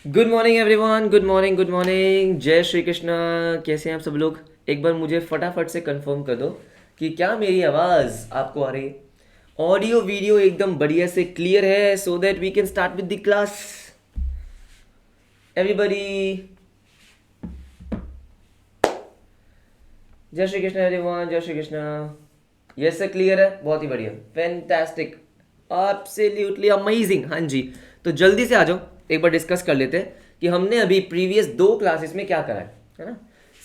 Good morning everyone, good morning, good morning. जय श्री कृष्णा। कैसे हैं आप सब लोग? एक बार मुझे फटाफट से कंफर्म कर दो कि क्या मेरी आवाज़ आपको आ रही है? ऑडियो वीडियो एकदम बढ़िया से क्लियर है, so that we can start with the class. Everybody, जय श्री कृष्णा एवरीवन, जय Shri Krishna. Yes sir, clear है, बहुत ही बढ़िया, फैंटास्टिक, एब्सोल्युटली अमेजिंग। हाँ जी, तो जल्दी से आ जाओ, एक बार डिस्कस कर लेते हैं कि हमने अभी प्रीवियस 2 क्लासेस में क्या करा है ना।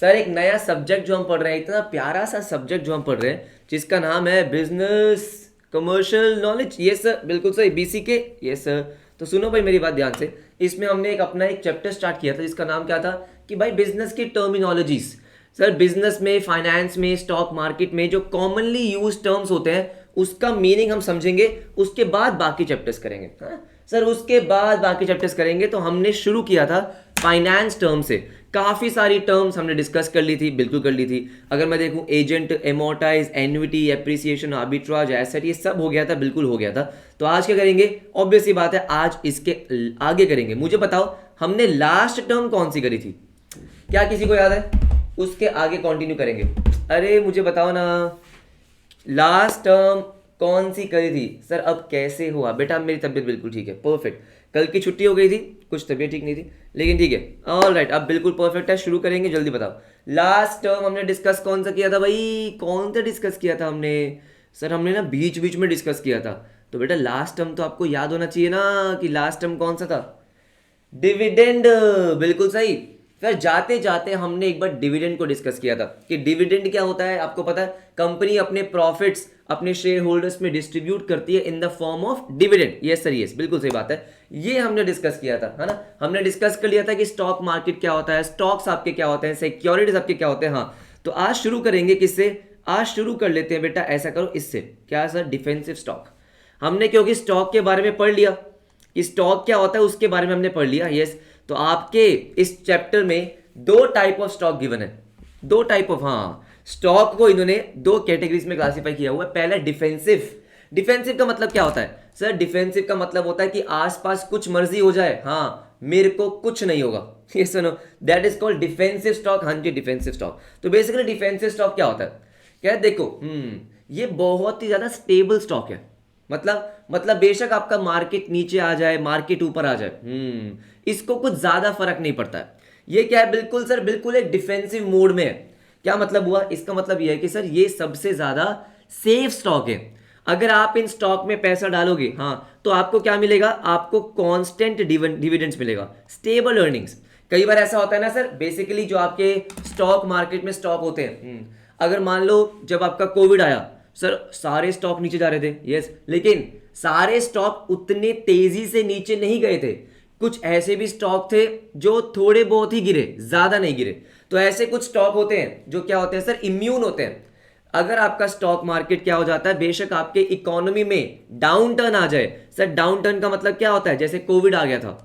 सर, एक नया सब्जेक्ट जो हम पढ़ रहे हैं, इतना प्यारा सा सब्जेक्ट जो हम पढ़ रहे हैं, जिसका नाम है बिजनेस कमर्शियल नॉलेज। ये सर, बिल्कुल सर, बीसी के। ये सर, तो सुनो भाई मेरी बात ध्यान से। इसमें हमने अपना एक चैप्टर स्टार्ट किया था जिसका नाम क्या था कि भाई बिजनेस की टर्मिनोलॉजीज। सर, बिजनेस में, फाइनेंस में, स्टॉक मार्केट में जो कॉमनली यूज टर्म्स होते हैं उसका मीनिंग हम समझेंगे, उसके बाद बाकी चैप्टर्स करेंगे। हाँ सर, उसके बाद बाकी चैप्टर्स करेंगे। तो हमने शुरू किया था फाइनेंस टर्म से, काफ़ी सारी टर्म्स हमने डिस्कस कर ली थी, बिल्कुल कर ली थी। अगर मैं देखूं, agent, एमोर्टाइज, annuity, appreciation, arbitrage, asset, ये सब हो गया था, बिल्कुल हो गया था। तो आज क्या करेंगे? ऑब्वियस सी बात है, आज इसके आगे करेंगे। मुझे बताओ, हमने लास्ट टर्म कौन सी करी थी? क्या किसी को याद है? उसके आगे कंटिन्यू करेंगे। अरे मुझे बताओ ना, लास्ट टर्म कौन सी करी थी? सर, अब कैसे हुआ बेटा? मेरी तबीयत बिल्कुल ठीक है, परफेक्ट। कल की छुट्टी हो गई थी, कुछ तबीयत ठीक नहीं थी, लेकिन ठीक है, ऑल राइट, अब बिल्कुल परफेक्ट है। शुरू करेंगे, जल्दी बताओ। लास्ट टर्म हमने डिस्कस कौन सा किया था भाई? कौन सा डिस्कस किया था हमने? सर, हमने ना बीच बीच में डिस्कस किया था। तो बेटा लास्ट टर्म तो आपको याद होना चाहिए ना कि लास्ट टर्म कौन सा था। डिविडेंड, बिल्कुल सही। फिर जाते जाते हमने एक बार डिविडेंड को डिस्कस किया था कि डिविडेंड क्या होता है, आपको पता है? कंपनी अपने प्रॉफिट्स अपने शेयर होल्डर्स में डिस्ट्रीब्यूट करती है in the form of dividend. Yes sir, yes, बिल्कुल सही बात है। ये हमने डिस्कस किया था, है ना। हमने डिस्कस कर लिया था कि स्टॉक मार्केट क्या होता है, स्टॉक्स आपके क्या होते हैं, सिक्योरिटीज आपके क्या होते हैं। हाँ, तो आज शुरू करेंगे किससे? आज शुरू कर लेते हैं बेटा, ऐसा करो, इससे। क्या सर? Defensive stock. हमने क्योंकि स्टॉक के बारे में पढ़ लिया कि स्टॉक क्या होता है, उसके बारे में हमने पढ़ लिया। यस, तो आपके इस चैप्टर में 2 टाइप ऑफ स्टॉक गिवन है। 2 टाइप ऑफ, हाँ, स्टॉक को इन्होंने 2 कैटेगरीज में क्लासिफाई किया हुआ है। पहला डिफेंसिव। डिफेंसिव का मतलब क्या होता है? सर, डिफेंसिव का मतलब होता है कि आसपास कुछ मर्जी हो जाए, हाँ, मेरे को कुछ नहीं होगा। ये सुनो, that is called defensive stock. हाँ जी, डिफेंसिव स्टॉक। तो बेसिकली डिफेंसिव स्टॉक क्या होता है? क्या है, देखो, ये बहुत ही ज्यादा स्टेबल स्टॉक है। मतलब बेशक आपका मार्केट नीचे आ जाए, मार्केट ऊपर आ जाए, इसको कुछ ज्यादा फर्क नहीं पड़ता है। ये क्या है? बिल्कुल सर, बिल्कुल एक डिफेंसिव मोड में है। क्या मतलब हुआ? इसका मतलब यह है कि सर, ये सबसे ज्यादा सेफ स्टॉक है। अगर आप इन स्टॉक में पैसा डालोगे, हाँ, तो आपको क्या मिलेगा? आपको कांस्टेंट डिविडेंड्स मिलेगा, स्टेबल अर्निंग्स। कई बार ऐसा होता है ना सर, बेसिकली जो आपके स्टॉक मार्केट में स्टॉक होते हैं, अगर मान लो जब आपका कोविड आया, सर, सारे स्टॉक नीचे जा रहे थे। यस, लेकिन सारे स्टॉक उतने तेजी से नीचे नहीं गए थे। कुछ ऐसे भी स्टॉक थे जो थोड़े बहुत ही गिरे, ज्यादा नहीं गिरे। तो ऐसे कुछ स्टॉक होते हैं जो क्या होते हैं सर? इम्यून होते हैं। अगर आपका स्टॉक मार्केट क्या हो जाता है, बेशक आपके इकोनॉमी में डाउन टर्न आ जाए। सर, डाउन टर्न का मतलब क्या होता है? जैसे कोविड आ गया था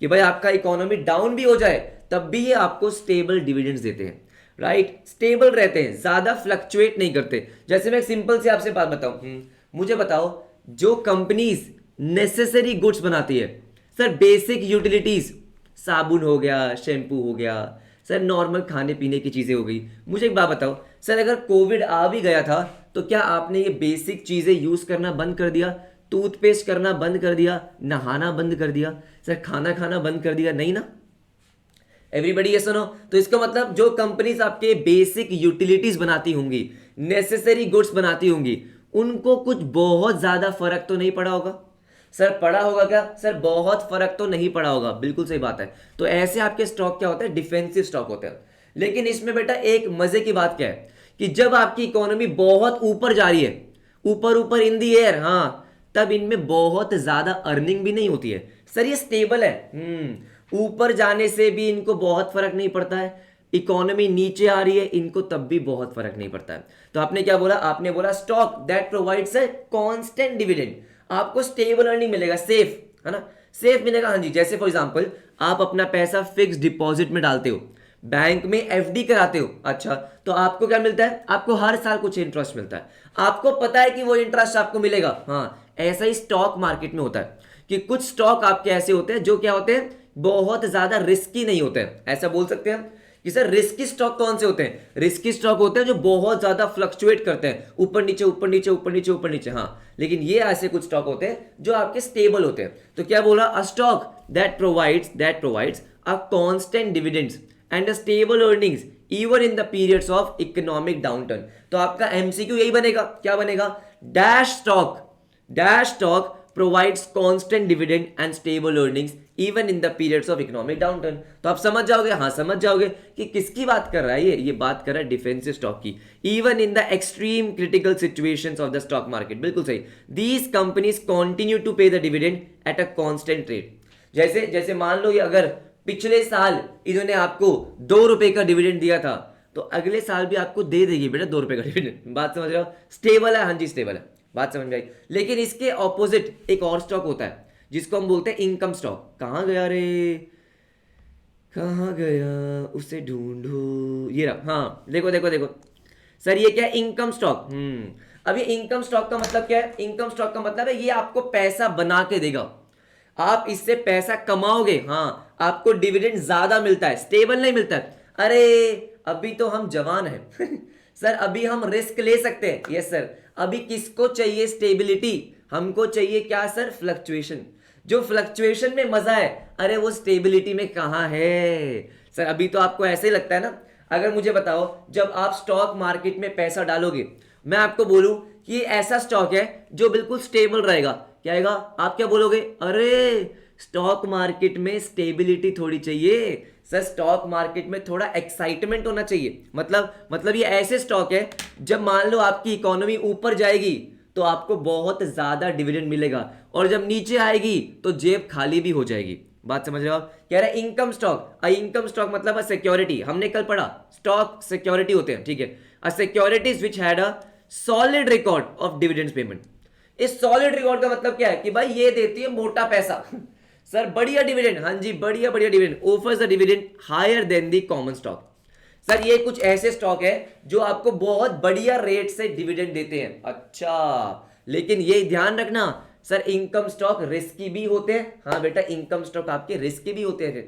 कि भाई आपका इकोनॉमी डाउन भी हो जाए, तब भी ये आपको स्टेबल डिविडेंड्स देते हैं। राइट, स्टेबल रहते हैं, ज्यादा फ्लक्चुएट नहीं करते। जैसे मैं एक सिंपल से आपसे बात बताऊं, मुझे बताओ, जो कंपनीज नेसेसरी गुड्स बनाती है, सर, बेसिक यूटिलिटीज, साबुन हो गया, शैम्पू हो गया, सर, नॉर्मल खाने पीने की चीजें हो गई। मुझे एक बात बताओ सर, अगर कोविड आ भी गया था तो क्या आपने ये बेसिक चीजें यूज करना बंद कर दिया? टूथपेस्ट करना बंद कर दिया? नहाना बंद कर दिया? सर, खाना खाना बंद कर दिया? नहीं ना। एवरीबडी ये सुनो, तो इसका मतलब जो कंपनीज आपके बेसिक यूटिलिटीज बनाती होंगी, नेसेसरी गुड्स बनाती होंगी, उनको कुछ बहुत ज्यादा फर्क तो नहीं पड़ा होगा। सर, पड़ा होगा क्या? सर, बहुत फर्क तो नहीं पड़ा होगा, बिल्कुल सही बात है। तो ऐसे आपके स्टॉक क्या होते हैं? डिफेंसिव स्टॉक होते हैं। लेकिन इसमें बेटा एक मजे की बात क्या है कि जब आपकी इकोनॉमी बहुत ऊपर जा रही है, ऊपर ऊपर इन दी एयर, हाँ, तब इनमें बहुत ज्यादा अर्निंग भी नहीं होती है। सर, ये स्टेबल है। ऊपर जाने से भी इनको बहुत फर्क नहीं पड़ता है, इकोनॉमी नीचे आ रही है, इनको तब भी बहुत फर्क नहीं पड़ता है। तो आपने क्या बोला? आपने बोला stock that provides a constant dividend. आपको स्टेबल अर्निंग मिलेगा, सेफ, है ना, सेफ मिलेगा। हाँ जी, जैसे फॉर एग्जांपल आप अपना पैसा फिक्स डिपॉजिट में डालते हो, बैंक में एफडी कराते हो, अच्छा, तो आपको क्या मिलता है? आपको हर साल कुछ इंटरेस्ट मिलता है। आपको पता है कि वो इंटरेस्ट आपको मिलेगा। हाँ, ऐसा ही स्टॉक मार्केट में होता है कि कुछ स्टॉक आपके ऐसे होते हैं जो क्या होते हैं बहुत ज्यादा रिस्की नहीं होते हैं, ऐसा बोल सकते हैं हम कि सर रिस्की स्टॉक कौन से होते हैं? रिस्की स्टॉक होते हैं जो बहुत ज्यादा फ्लक्चुएट करते हैं, ऊपर नीचे ऊपर नीचे ऊपर नीचे ऊपर नीचे। हाँ, लेकिन ये ऐसे कुछ स्टॉक होते हैं जो आपके स्टेबल होते हैं। तो क्या बोला? A stock that provides a constant dividends and a stable earnings even in the periods of economic downturn. तो आपका एमसीक्यू यही बनेगा, क्या बनेगा? Dash stock provides constant dividend and stable earnings even in the periods of economic downturn। तो आप समझ जाओगे, हाँ समझ जाओगे कि किसकी बात कर रहा है ये बात कर रहा है डिफेंसिव स्टॉक की। Even in the extreme critical situations of the stock market, बिल्कुल सही, दीज कंपनीज कंटिन्यू टू पे the dividend at a constant rate. जैसे जैसे मान लो ये अगर पिछले साल इन्होंने आपको 2 रुपए का डिविडेंड दिया था, तो अगले साल भी आपको दे देगी बेटा 2 रुपए का डिविडेंड। बात समझ रहे हो? स्टेबल है, हाँ जी स्टेबल है, बात समझ में आई। लेकिन इसके ऑपोजिट एक और स्टॉक होता है जिसको हम बोलते हैं इनकम स्टॉक। कहाँ गया रे, कहाँ गया, उसे ढूंढो, ये रहा। हाँ देखो देखो देखो सर, ये क्या है? Income stock. अब ये इनकम स्टॉक का मतलब क्या है? इनकम स्टॉक का मतलब है ये आपको पैसा बना के देगा, आप इससे पैसा कमाओगे। हाँ, आपको डिविडेंड ज्यादा मिलता है, स्टेबल नहीं मिलता है। अरे अभी तो हम जवान हैं सर, अभी हम रिस्क ले सकते हैं। यस सर, अभी किसको चाहिए स्टेबिलिटी? हमको चाहिए क्या सर? फ्लक्चुएशन। जो फ्लक्चुएशन में मजा है, अरे वो स्टेबिलिटी में कहाँ है सर? अभी तो आपको ऐसे ही लगता है ना। अगर मुझे बताओ, जब आप स्टॉक मार्केट में पैसा डालोगे, मैं आपको बोलूं कि ये ऐसा स्टॉक है जो बिल्कुल स्टेबल रहेगा, क्या आएगा? आप क्या बोलोगे? अरे स्टॉक मार्केट में स्टेबिलिटी थोड़ी चाहिए सर, स्टॉक मार्केट में थोड़ा एक्साइटमेंट होना चाहिए। मतलब ये ऐसे स्टॉक है, जब मान लो आपकी इकोनॉमी ऊपर जाएगी तो आपको बहुत ज्यादा डिविडेंड मिलेगा, और जब नीचे आएगी तो जेब खाली भी हो जाएगी। बात समझ रहे हो? कह रहा है इनकम स्टॉक। इनकम स्टॉक मतलब सिक्योरिटी, हमने कल पढ़ा स्टॉक सिक्योरिटी होते हैं, ठीक है। A securities which had a solid record of dividends payment. इस सॉलिड रिकॉर्ड का मतलब क्या है? कि भाई ये देती है मोटा पैसा सर, बढ़िया डिविडेंड, हाँ जी बढ़िया dividend, offers the dividend higher than the common stock. Sir ये कुछ ऐसे स्टॉक है जो आपको बहुत बढ़िया रेट से डिविडेंड देते हैं। अच्छा, लेकिन ये ध्यान रखना सर, इनकम स्टॉक रिस्की भी होते हैं। हाँ बेटा, इनकम स्टॉक आपके रिस्की भी होते हैं।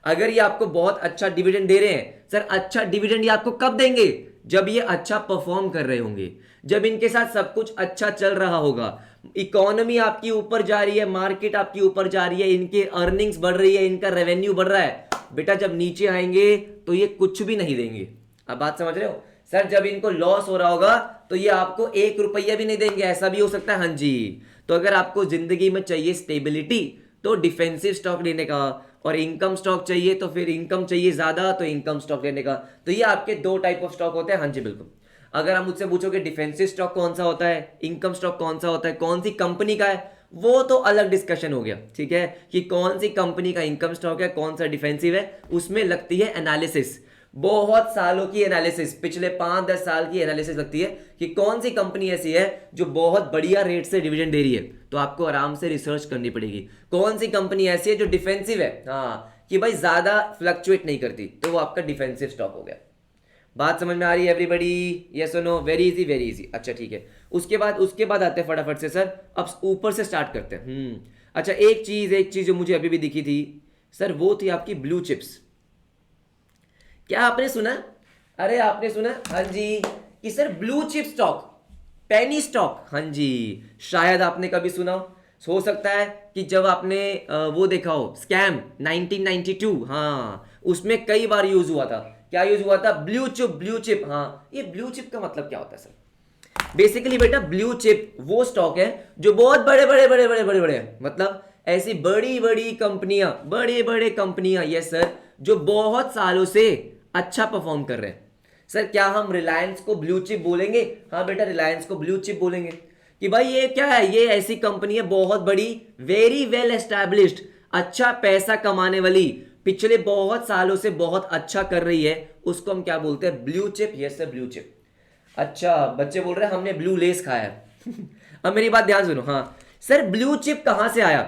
अगर ये आपको बहुत अच्छा डिविडेंड दे रहे हैं सर, अच्छा डिविडेंड ये आपको कब देंगे? जब ये अच्छा परफॉर्म कर रहे होंगे, जब इनके साथ सब कुछ अच्छा चल रहा होगा, इकोनॉमी आपकी ऊपर जा रही है, मार्केट आपकी ऊपर जा रही है, इनके अर्निंग्स बढ़ रही है, इनका रेवेन्यू बढ़ रहा है। बेटा जब नीचे आएंगे तो ये कुछ भी नहीं देंगे। अब बात समझ रहे हो? सर जब इनको लॉस हो रहा होगा तो ये आपको 1 रुपया भी नहीं देंगे, ऐसा भी हो सकता है। हाँ जी, तो अगर आपको जिंदगी में चाहिए स्टेबिलिटी तो डिफेंसिव स्टॉक लेने का, और इनकम स्टॉक चाहिए तो फिर इनकम चाहिए ज्यादा तो इनकम स्टॉक लेने का। तो ये आपके 2 टाइप ऑफ स्टॉक होते हैं। हाँ जी बिल्कुल। अगर आप मुझसे पूछोगे डिफेंसिव स्टॉक कौन सा होता है, इनकम स्टॉक कौन सा होता है, कौन सी कंपनी का है, वो तो अलग डिस्कशन हो गया, ठीक है, कि कौन सी कंपनी का इनकम स्टॉक है, कौन सा डिफेंसिव है, उसमें लगती है एनालिसिस, बहुत सालों की एनालिसिस, पिछले 5-10 साल की एनालिसिस लगती है कि कौन सी कंपनी ऐसी है जो बहुत बढ़िया रेट से डिविडेंड दे रही है। तो आपको आराम से रिसर्च करनी पड़ेगी कौन सी कंपनी ऐसी है जो डिफेंसिव है, हाँ, कि भाई ज्यादा फ्लक्चुएट नहीं करती, तो वो आपका डिफेंसिव स्टॉक हो गया। बात समझ में आ रही है everybody? Yes or no? Very easy very easy. अच्छा ठीक है, उसके बाद आते हैं फटाफट से सर, अब ऊपर से स्टार्ट करते हैं। अच्छा, एक चीज जो मुझे अभी भी दिखी थी सर, वो थी आपकी ब्लू चिप्स। क्या आपने सुना? अरे आपने सुना? हाँ जी, कि sir blue chip stock, penny stock, हाँ जी, शायद आपने कभी सुना हो सकता है कि जब आपने वो देखा हो स्कैम 1992, हाँ, उसमें कई बार यूज हुआ था। क्या यूज हुआ था? Blue chip. हाँ, ये ब्लू चिप का मतलब क्या होता है सर? बेसिकली बेटा ब्लू चिप वो स्टॉक है जो बहुत बड़े हैं, मतलब ऐसी बड़ी बड़े कंपनियां, यस सर, जो बहुत सालों से अच्छा परफॉर्म कर रहे हैं। सर क्या हम रिलायंस को ब्लू चिप बोलेंगे? हाँ बेटा, रिलायंस को ब्लू चिप बोलेंगे कि भाई ये क्या है, ये ऐसी कंपनी है बहुत बड़ी, वेरी वेल एस्टैब्लिश्ड, अच्छा पैसा कमाने वाली, पिछले बहुत सालों से बहुत अच्छा कर रही है, उसको हम क्या बोलते हैं? Blue chip. Yes sir, blue chip. अच्छा, बच्चे बोल रहे हैं हमने ब्लू लेस खाया है अब मेरी बात ध्यान सुनो। हाँ सर, ब्लू चिप कहां से आया?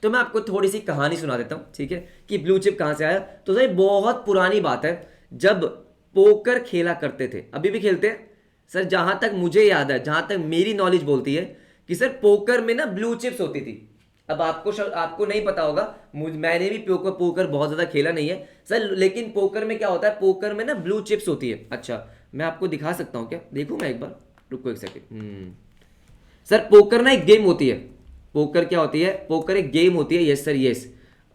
तो मैं आपको थोड़ी सी कहानी सुना देता हूं, ठीक है, कि ब्लू चिप कहां से आया। तो सर बहुत पुरानी बात है, जब पोकर खेला करते थे, अभी भी खेलते हैं सर, जहां तक मुझे याद है, जहां तक मेरी नॉलेज बोलती है कि सर पोकर में ना ब्लू चिप्स होती थी। अब आपको नहीं पता होगा, मैंने भी पोकर पोकर बहुत ज्यादा खेला नहीं है सर, लेकिन पोकर में क्या होता है, पोकर में ना ब्लू चिप्स होती है। अच्छा मैं आपको दिखा सकता हूँ क्या, देखूँ मैं एक बार, रुको एक सेकेंड। सर पोकर ना एक गेम होती है, पोकर क्या होती है, पोकर एक गेम होती है, यस सर यस।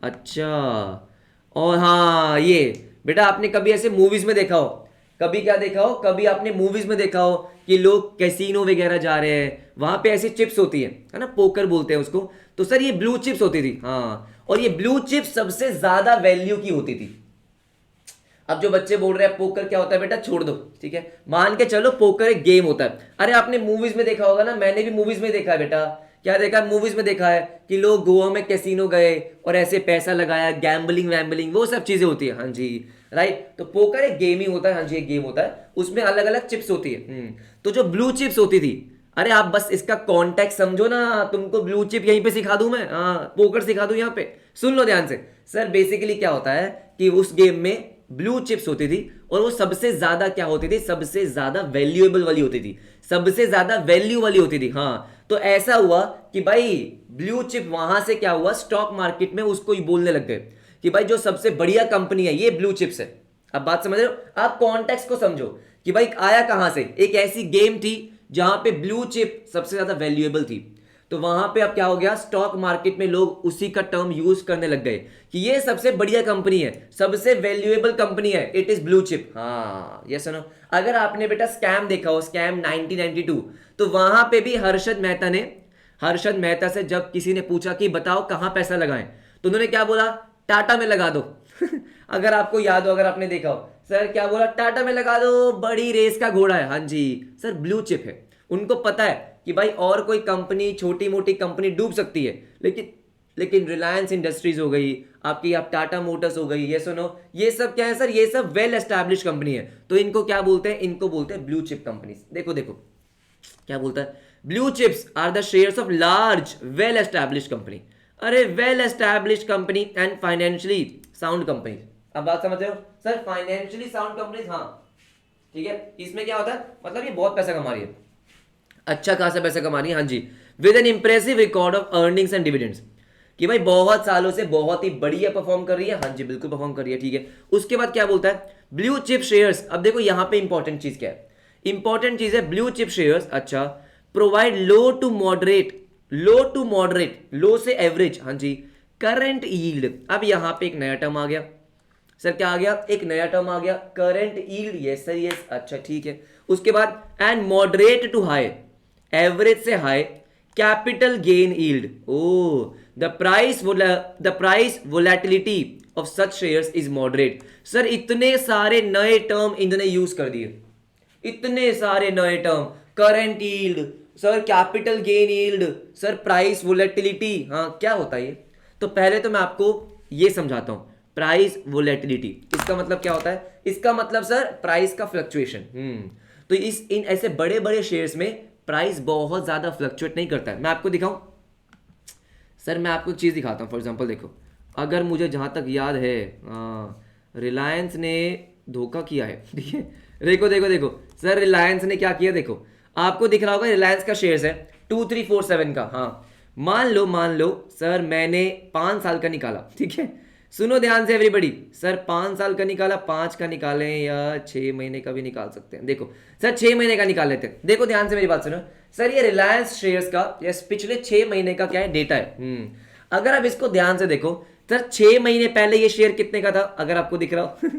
अच्छा और हाँ ये बेटा आपने कभी ऐसे मूवीज में देखा हो, कभी क्या देखा हो, कभी आपने मूवीज में देखा हो कि लोग कैसीनो वगैरह जा रहे हैं, वहां पे ऐसी चिप्स होती है ना, पोकर बोलते हैं उसको। तो सर ये ब्लू चिप्स होती थी, हाँ, और ये ब्लू चिप्स सबसे ज्यादा वैल्यू की होती थी। अब जो बच्चे बोल रहे हैं पोकर क्या होता है बेटा, छोड़ दो, ठीक है, मान के चलो पोकर एक गेम होता है। अरे आपने मूवीज में देखा होगा ना, मैंने भी मूवीज में देखा है बेटा। क्या देखा है, मूवीज में देखा है कि लोग गोवा में कैसीनो गए और ऐसे पैसा लगाया, गैम्बलिंग वैम्बलिंग वो सब चीजें होती है, हाँ जी राइट। तो पोकर एक गेम ही होता है, हाँ जी एक गेम होता है, उसमें अलग अलग चिप्स होती है। तो जो ब्लू चिप्स होती थी, अरे आप बस इसका कॉन्टेक्स्ट समझो ना, तुमको ब्लू चिप यहीं पे सिखा दूं मैं, हाँ पोकर सिखा दूं यहाँ पे, सुन लो ध्यान से। सर बेसिकली क्या होता है कि उस गेम में ब्लू चिप्स होती थी और वो सबसे ज्यादा क्या होती थी, सबसे ज्यादा वैल्यूएबल वाली होती थी, सबसे ज्यादा वैल्यू वाली होती थी। हाँ तो ऐसा हुआ कि भाई ब्लू चिप वहां से क्या हुआ, स्टॉक मार्केट में उसको ही बोलने लग गए कि भाई जो सबसे बढ़िया कंपनी है ये ब्लू चिप्स है। अब बात समझ रहे हो, आप कॉन्टेक्स्ट को समझो कि भाई आया कहां से, एक ऐसी गेम थी जहां पे ब्लू चिप सबसे ज्यादा वैल्यूएबल थी। तो वहां पे अब क्या हो गया, स्टॉक मार्केट में लोग उसी का टर्म यूज करने लग गए कि ये सबसे बढ़िया कंपनी है, सबसे वैल्यूएबल कंपनी है, इट इज ब्लू चिप। हाँ ये सुनो, अगर आपने बेटा स्कैम देखा हो, स्कैम 1992, तो वहां पे भी हर्षद मेहता से जब किसी ने पूछा कि बताओ कहां पैसा लगाएं, तो उन्होंने क्या बोला, टाटा में लगा दो। अगर आपको याद हो, अगर आपने देखा हो, सर क्या बोला, टाटा में लगा दो, बड़ी रेस का घोड़ा है, हाँ जी सर ब्लू चिप है। उनको पता है कि भाई और कोई कंपनी, छोटी मोटी कंपनी डूब सकती है, लेकिन रिलायंस इंडस्ट्रीज हो गई आपकी, आप टाटा मोटर्स हो गई, ये सुनो, ये सब क्या है सर, ये सब वेल एस्टैब्लिश कंपनी है। तो इनको क्या बोलते हैं, इनको बोलते हैं ब्लू चिप कंपनीज। देखो देखो क्या बोलता है, blue chips are the shares of large well establish company. अरे well establish company and financially sound company. अब बात समझ रहे हो सर, फाइनेंशियली साउंड कंपनीज, हाँ ठीक है, इसमें क्या होता है, मतलब ये बहुत पैसा कमा रही है, अच्छा खासा पैसा कमा रही है, हाँ जी, with an impressive record of earnings and dividends, कि भाई बहुत सालों से बहुत ही बढ़िया परफॉर्म कर रही है, हाँ जी बिल्कुल परफॉर्म कर रही है, ठीक है। उसके बाद क्या बोलता है, ब्लू चिप शेयर्स। अब देखो यहां पे इंपॉर्टेंट चीज क्या है, इंपॉर्टेंट चीज है ब्लू चिप शेयर्स, अच्छा, प्रोवाइड लो टू मॉडरेट, लो से एवरेज, हाँ जी, करंट यील्ड। अब यहां पे एक नया टर्म आ गया सर, क्या आ गया, एक नया टर्म आ गया, current yield, yes sir yes, अच्छा ठीक है। उसके बाद and moderate to high, average से high, capital gain yield. Oh the price volatility of such shares is moderate. Sir इतने सारे नए टर्म इन्होंने यूज कर दिए, इतने सारे नए term, current yield sir, capital gain yield sir, price volatility, हाँ क्या होता है ये। तो पहले तो मैं आपको ये समझाता हूं, प्राइस वोलेटिलिटी इसका मतलब क्या होता है, इसका मतलब सर प्राइस का फ्लक्चुएशन। तो इन ऐसे बड़े बड़े शेयर्स में प्राइस बहुत ज्यादा फ्लक्चुएट नहीं करता है। मैं आपको दिखाऊं सर, मैं आपको चीज दिखाता हूं, फॉर एग्जांपल देखो, अगर मुझे जहां तक याद है रिलायंस ने धोखा किया है, ठीक है, देखो देखो देखो सर, रिलायंस ने क्या किया, देखो आपको दिख रहा होगा, रिलायंस का शेयर्स है 2347 का, हाँ मान लो सर मैंने 5 साल का निकाला, ठीक है, सुनो ध्यान से एवरीबॉडी, सर 5 साल का निकाला, 5 का निकालें या 6 महीने का भी निकाल सकते हैं, देखो सर 6 महीने का निकाल लेते हैं। देखो ध्यान से मेरी बात सुनो सर, ये रिलायंस शेयर्स का यस पिछले 6 महीने का क्या है, डेटा है। अगर आप इसको ध्यान से देखो सर, 6 महीने पहले ये शेयर कितने का था, अगर आपको दिख रहा हो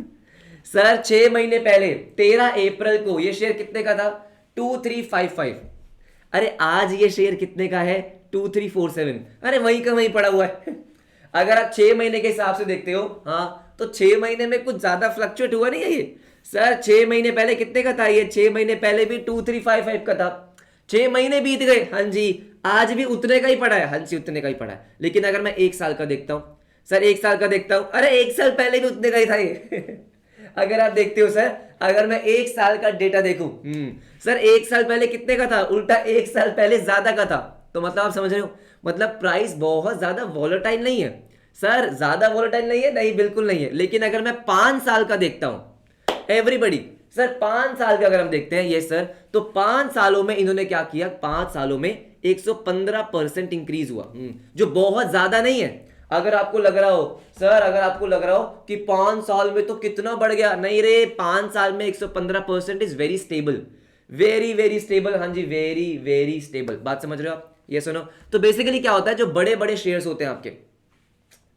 सर 6 महीने पहले 13 अप्रैल को ये शेयर कितने का था, 2355। अरे आज ये शेयर कितने का है, 2347। अरे वहीं का वहीं पड़ा हुआ है। अगर आप 6 महीने के हिसाब से देखते हो, हाँ तो 6 महीने में कुछ ज्यादा फ्लक्चुएट हुआ नहीं है ये। सर 6 महीने पहले कितने का था ये, 6 महीने पहले भी 2355 का था, 6 महीने बीत गए, हाँ जी, आज भी उतने का ही पड़ा है, हाँ जी उतने का ही पड़ा है। लेकिन अगर मैं 1 साल का देखता हूं सर, 1 साल का देखता हूं, अरे 1 साल पहले भी उतने का ही था ये। अगर आप देखते हो सर, अगर मैं 1 साल का डेटा देखूं, सर 1 साल पहले कितने का था, उल्टा 1 साल पहले ज्यादा का था। तो मतलब आप समझ रहे हो, मतलब प्राइस बहुत ज्यादा वॉलेटाइल नहीं है सर, ज्यादा वॉलेटाइल नहीं है, नहीं बिल्कुल नहीं है। लेकिन अगर मैं 5 साल का देखता हूं एवरीबॉडी, सर 5 साल का अगर हम देखते हैं ये सर, तो 5 सालों में इन्होंने क्या किया, 5 सालों में 115% इंक्रीज हुआ। जो बहुत ज्यादा नहीं है। अगर आपको लग रहा हो सर, अगर आपको लग रहा हो कि 5 साल में तो कितना बढ़ गया, नहीं रे, 5 साल में 115% is very stable, very very stable. हाँ जी, वेरी वेरी स्टेबल। बात समझ रहे हो आप? ये सुनो, तो बेसिकली क्या होता है, जो बड़े बड़े शेयर्स होते हैं आपके,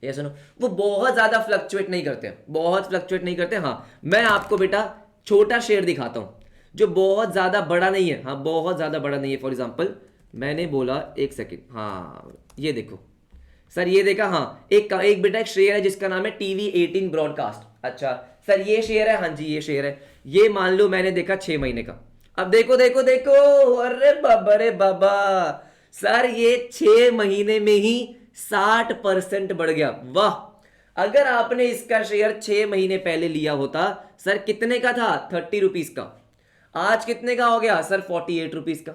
ये सुनो, वो बहुत ज्यादा फ्लक्चुएट नहीं करते, बहुत फ्लक्चुएट नहीं करते। हाँ, मैं आपको बेटा छोटा शेयर दिखाता हूं जो बहुत ज्यादा बड़ा नहीं है। हाँ, बहुत ज्यादा बड़ा नहीं है। फॉर एग्जांपल मैंने बोला, एक सेकेंड, हाँ ये देखो सर, ये देखा, हाँ एक बेटा एक शेयर है जिसका नाम है TV18 ब्रॉडकास्ट। अच्छा सर, ये शेयर है, हाँ जी ये शेयर है, ये मान लो मैंने देखा 6 महीने का। अब देखो देखो देखो, अरे बाबा रे बाबा, सर ये 6 महीने में ही 60% बढ़ गया। वाह! अगर आपने इसका शेयर 6 महीने पहले लिया होता सर, कितने का था? 30 रुपीज का। आज कितने का हो गया सर? 48 रुपीज का।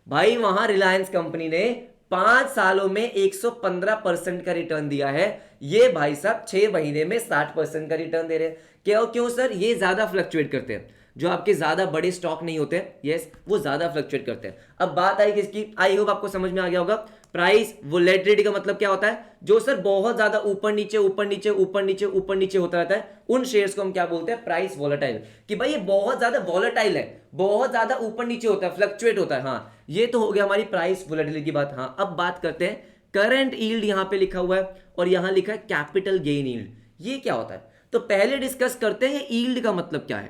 भाई वहां रिलायंस कंपनी ने 5 सालों में 115% का रिटर्न दिया है। ये भाई साहब 6 महीने में 60% का रिटर्न दे रहे हैं। क्यों? क्यों सर? ये ज्यादा फ्लक्चुएट करते हैं। जो आपके ज्यादा बड़े स्टॉक नहीं होते, यस, वो ज्यादा फ्लक्चुएट करते हैं। अब बात आई किसकी? आई होप आपको समझ में आ गया होगा। प्राइस वोलेटिलिटी का मतलब क्या होता है? जो सर बहुत ज्यादा ऊपर नीचे ऊपर नीचे ऊपर नीचे ऊपर नीचे होता रहता है, उन शेयर्स को हम क्या बोलते हैं? Price volatile. कि भाई ये बहुत ज्यादा वोलेटाइल है, बहुत ज्यादा ऊपर नीचे होता है, फ्लक्चुएट होता है। हाँ, ये तो हो गया हमारी प्राइस वोलेटिलिटी की बात। हाँ, अब बात करते हैं करंट यील्ड। यहां पे लिखा हुआ है और यहां लिखा है कैपिटल गेन यील्ड। ये क्या होता है? तो पहले डिस्कस करते हैं यील्ड का मतलब क्या है,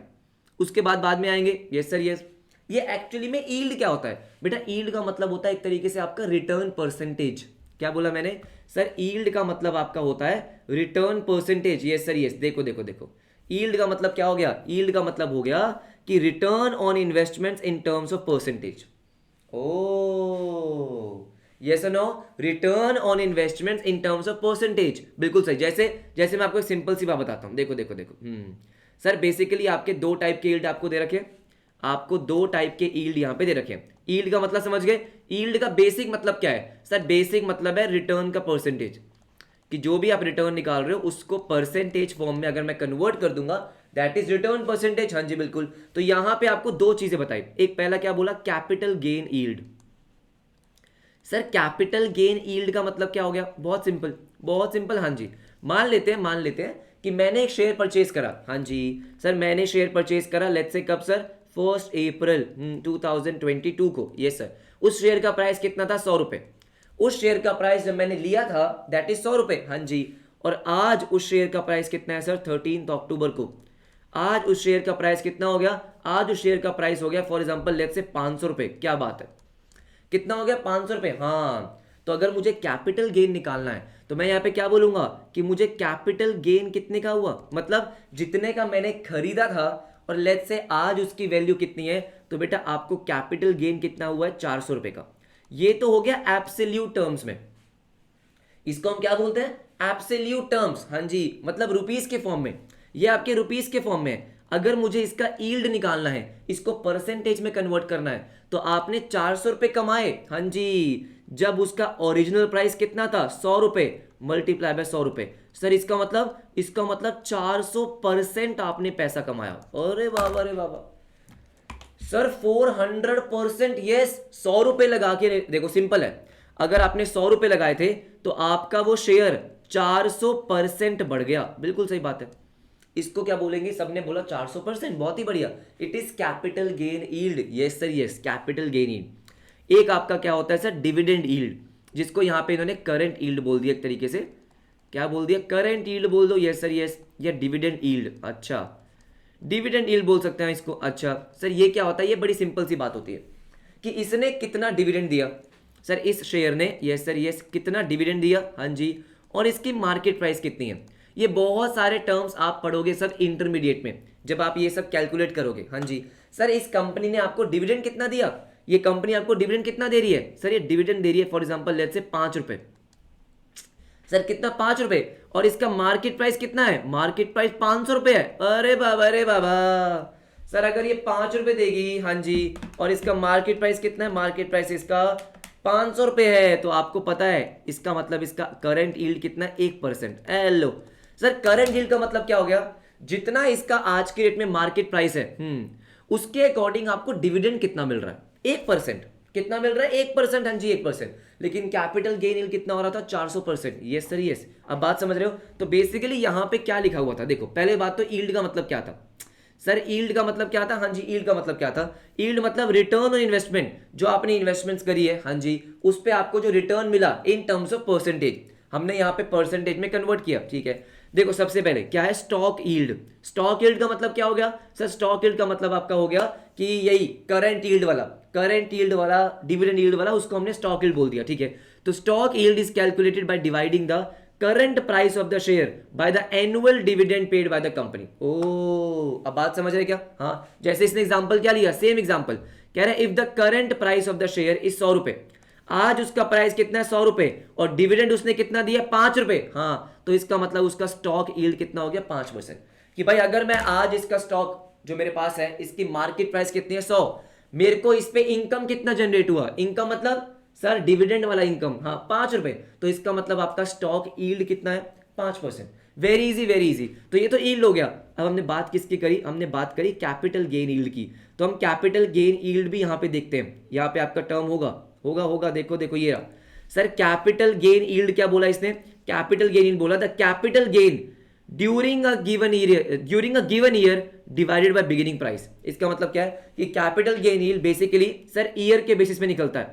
उसके बाद में आएंगे। Yes sir, yes. ये एक्चुअली में यील्ड क्या होता है बेटा? यील्ड का मतलब होता है एक तरीके से आपका रिटर्न परसेंटेज। क्या बोला मैंने सर? यील्ड का मतलब आपका होता है return percentage. Yes sir, yes. देखो देखो देखो, यील्ड का मतलब क्या हो गया? यील्ड का मतलब हो गया कि return on investments in terms of percentage. Oh yes no, return on investments in terms of percentage. बिल्कुल सही। जैसे जैसे मैं आपको एक सिंपल सी बात बताता हूं। देखो देखो देखो, सर बेसिकली आपके 2 टाइप के यील्ड आपको दे रखे, आपको 2 टाइप के यील्ड यहां पे दे रखे। यील्ड का मतलब समझ गए? यील्ड का बेसिक मतलब क्या है सर? बेसिक मतलब है रिटर्न का परसेंटेज। कि जो भी आप रिटर्न निकाल रहे हो उसको परसेंटेज फॉर्म में अगर मैं कन्वर्ट कर दूंगा, दैट इज रिटर्न परसेंटेज। हाँ जी बिल्कुल। तो यहां पे आपको 2 चीजें बताई। एक पहला क्या बोला? Capital gain yield. Sir capital gain yield का मतलब क्या हो गया? बहुत सिंपल, बहुत सिंपल। हाँ जी, मान लेते हैं कि मैंने एक शेयर परचेज करा। हाँ जी सर, मैंने शेयर परचेज करा, लेट्स से कब सर? 1 अप्रैल 2022 को। ये सर, उस शेयर का प्राइस कितना था? 100 रुपए। उस शेयर का प्राइस जब मैंने लिया था दैट इज 100 रुपए। हाँ जी। और आज उस शेयर का प्राइस कितना है सर? 13 अक्टूबर को आज उस शेयर का प्राइस कितना हो गया? आज उस शेयर का प्राइस हो गया फॉर एग्जाम्पल लेट्स से 500 रुपए। क्या बात है? कितना हो गया? 500 रुपए। हाँ, तो अगर मुझे कैपिटल गेन निकालना है तो मैं यहां पे क्या बोलूंगा कि मुझे कैपिटल गेन कितने का हुआ, मतलब जितने का मैंने खरीदा था और लेट्स से आज उसकी वैल्यू कितनी है, तो बेटा आपको कैपिटल गेन कितना हुआ है? 400 रुपए का। ये तो हो गया एब्सोल्यूट टर्म्स में। इसको हम क्या बोलते हैं? Absolute terms. हाँ जी, मतलब रुपीस के फॉर्म में। ये आपके रुपीस के फॉर्म में है। अगर मुझे इसका यील्ड निकालना है, इसको परसेंटेज में कन्वर्ट करना है, तो आपने 400 रुपए कमाए। हाँ जी, जब उसका ओरिजिनल प्राइस कितना था? 100 रुपए मल्टीप्लाई बाय 100 रुपए। सर इसका मतलब 400% आपने पैसा कमाया। अरे बाबा रे बाबा सर, 400%। यस, 100 रुपए लगा के देखो, सिंपल है। अगर आपने 100 रुपए लगाए थे तो आपका वो शेयर 400% बढ़ गया। बिल्कुल सही बात है। इसको क्या बोलेंगे? सबने बोला 400%, बहुत ही बढ़िया। It is capital gain yield. Yes sir, yes, capital gain yield. एक आपका क्या होता है सर? डिविडेंड यील्ड, जिसको यहां पे इन्होंने करंट यील्ड बोल दिया एक तरीके से। क्या बोल दिया? करंट यील्ड बोल दो। यस सर, यस, या डिविडेंड यील्ड। अच्छा, डिविडेंड यील्ड बोल सकते हैं इसको। अच्छा सर, ये क्या होता है? ये बड़ी सिंपल सी बात होती है कि इसने कितना डिविडेंड दिया सर, इस शेयर ने। यस सर, यस, कितना डिविडेंड दिया। हाँ जी, और इसकी मार्केट प्राइस कितनी है। ये बहुत सारे टर्म्स आप पढ़ोगे सर इंटरमीडिएट में, जब आप ये सब कैलकुलेट करोगे। हाँ जी सर, इस कंपनी ने आपको डिविडेंड कितना दिया? ये कंपनी आपको डिविडेंड कितना दे रही है सर? ये डिविडेंड दे रही है फॉर एग्जांपल लेट्स से 5 रुपए। सर कितना? 5 रुपए। और इसका मार्केट प्राइस कितना है? मार्केट प्राइस 500 रुपए है। अरे बाबा रे बाबा सर, अगर ये 5 रुपए देगी, हाँ जी, और इसका मार्केट प्राइस कितना है? मार्केट प्राइस इसका 500 रुपए है, तो आपको पता है इसका मतलब इसका करंट यील्ड कितना है? 1%। लो सर, करंट यील्ड का मतलब क्या हो गया? जितना इसका आज के रेट में मार्केट प्राइस है, उसके अकॉर्डिंग आपको डिविडेंड कितना मिल रहा है? 1%। कितना मिल रहा है 1%, हाँ जी 1%, लेकिन कैपिटल गेन यील्ड कितना हो रहा था 400%। यस सर यस, अब बात समझ रहे हो। तो बेसिकली यहाँ पे क्या लिखा हुआ था, देखो पहले बात तो यील्ड का मतलब क्या था सर, यील्ड का मतलब क्या था, हाँ जी यील्ड का मतलब क्या था, यील्ड मतलब रिटर्न ऑन इन्वेस्टमेंट, जो आपने इन्वेस्टमेंट्स करी है, हाँ जी उस पे आपको जो रिटर्न मिला इन टर्म्स ऑफ परसेंटेज, हमने यहाँ पे परसेंटेज में कन्वर्ट किया, ठीक है। देखो सबसे पहले क्या है स्टॉक यील्ड, स्टॉक यील्ड का मतलब क्या हो गया सर, स्टॉक यील्ड का मतलब आपका हो गया कि यही करंट यील्ड वाला, करंट यील्ड वाला, डिविडेंड यील्ड वाला, उसको हमने स्टॉक यील्ड बोल दिया, ठीक है। तो stock yield is calculated by dividing the current price of the share by the annual dividend paid by the company. Oh अब बात समझ रहे क्या, हाँ जैसे इसने एग्जांपल क्या लिया, सेम एग्जांपल कह रहे हैं if the current price of the share is 100 रुपए, आज उसका प्राइस कितना है 100 रुपए, और डिविडेंड उसने कितना दिया 5 रुपए, हाँ तो इसका मतलब उसका स्टॉक यील्ड कितना हो गया 5%। कि भाई अगर मैं आज इसका स्टॉक जो मेरे पास है इसकी मार्केट प्राइस कितनी है 100, मेरे को इस पे इनकम कितना जनरेट हुआ, इनकम मतलब सर डिविडेंड वाला इनकम, हाँ 5 रुपए, तो इसका मतलब आपका स्टॉक यील्ड कितना है 5%। वेरी इजी वेरी इजी, तो ये तो यील्ड हो गया। अब हमने बात किसकी करी, हमने बात करी कैपिटल गेन यील्ड की, तो हम कैपिटल गेन यील्ड भी यहाँ पे देखते हैं, यहाँ पे आपका टर्म होगा होगा होगा, देखो देखो ये रहा सर, कैपिटल गेन यील्ड क्या बोला इसने, कैपिटल गेन यील्ड बोला the capital gain during a given year divided by beginning price. इसका मतलब क्या है कि capital gain yield basically sir year के बेसिस पे निकलता है।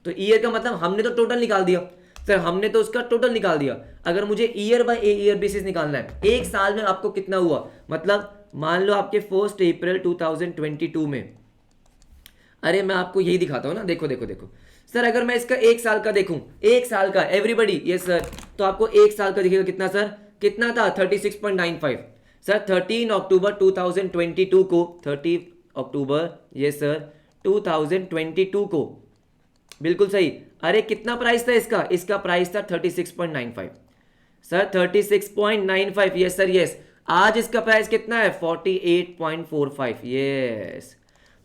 तो ईयर का मतलब हमने तो टोटल निकाल दिया सर, हमने तो उसका टोटल निकाल दिया। अगर मुझे ईयर बाय ईयर बेसिस निकालना है, एक साल में आपको कितना हुआ, मतलब मान लो आपके 1 अप्रैल 2022 में, अरे मैं आपको यही दिखाता हूं ना, देखो देखो देखो सर, अगर मैं इसका एक साल का देखूं, एक साल का एवरीबडी, यस सर, तो आपको एक साल का दिखेगा कितना सर, कितना था 36.95 सर। 13 अक्टूबर 2022 को, 30 अक्टूबर यस सर 2022 को, बिल्कुल सही। अरे कितना प्राइस था इसका, इसका प्राइस था 36.95 सर, 36.95 यस सर यस। आज इसका प्राइस कितना है 48.45 यस।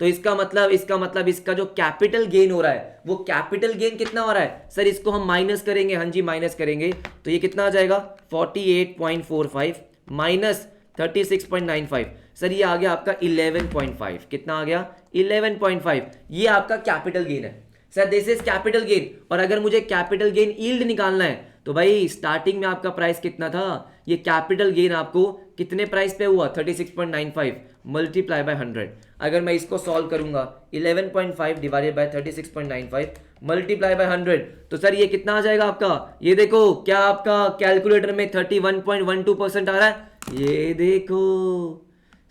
तो इसका मतलब इसका जो कैपिटल गेन हो रहा है, वो कैपिटल गेन कितना हो रहा है सर, इसको हम माइनस करेंगे, हाँ जी माइनस करेंगे, तो ये कितना आ जाएगा 48.45 माइनस 36.95 सर, ये आ गया आपका 11.5, कितना आ गया 11.5, ये आपका कैपिटल गेन है sir, this is capital gain. और अगर मुझे कैपिटल गेन यील्ड निकालना है तो भाई स्टार्टिंग में आपका प्राइस कितना था, ये कैपिटल गेन आपको कितने प्राइस पे हुआ 36.95 मल्टीप्लाई बाय 100। अगर मैं इसको सॉल्व करूंगा 11.5 डिवाइडेड बाय 36.95 मल्टीप्लाई बाय 100, तो सर ये कितना आ जाएगा आपका, ये देखो क्या आपका कैलकुलेटर में 31.12% आ रहा है, ये देखो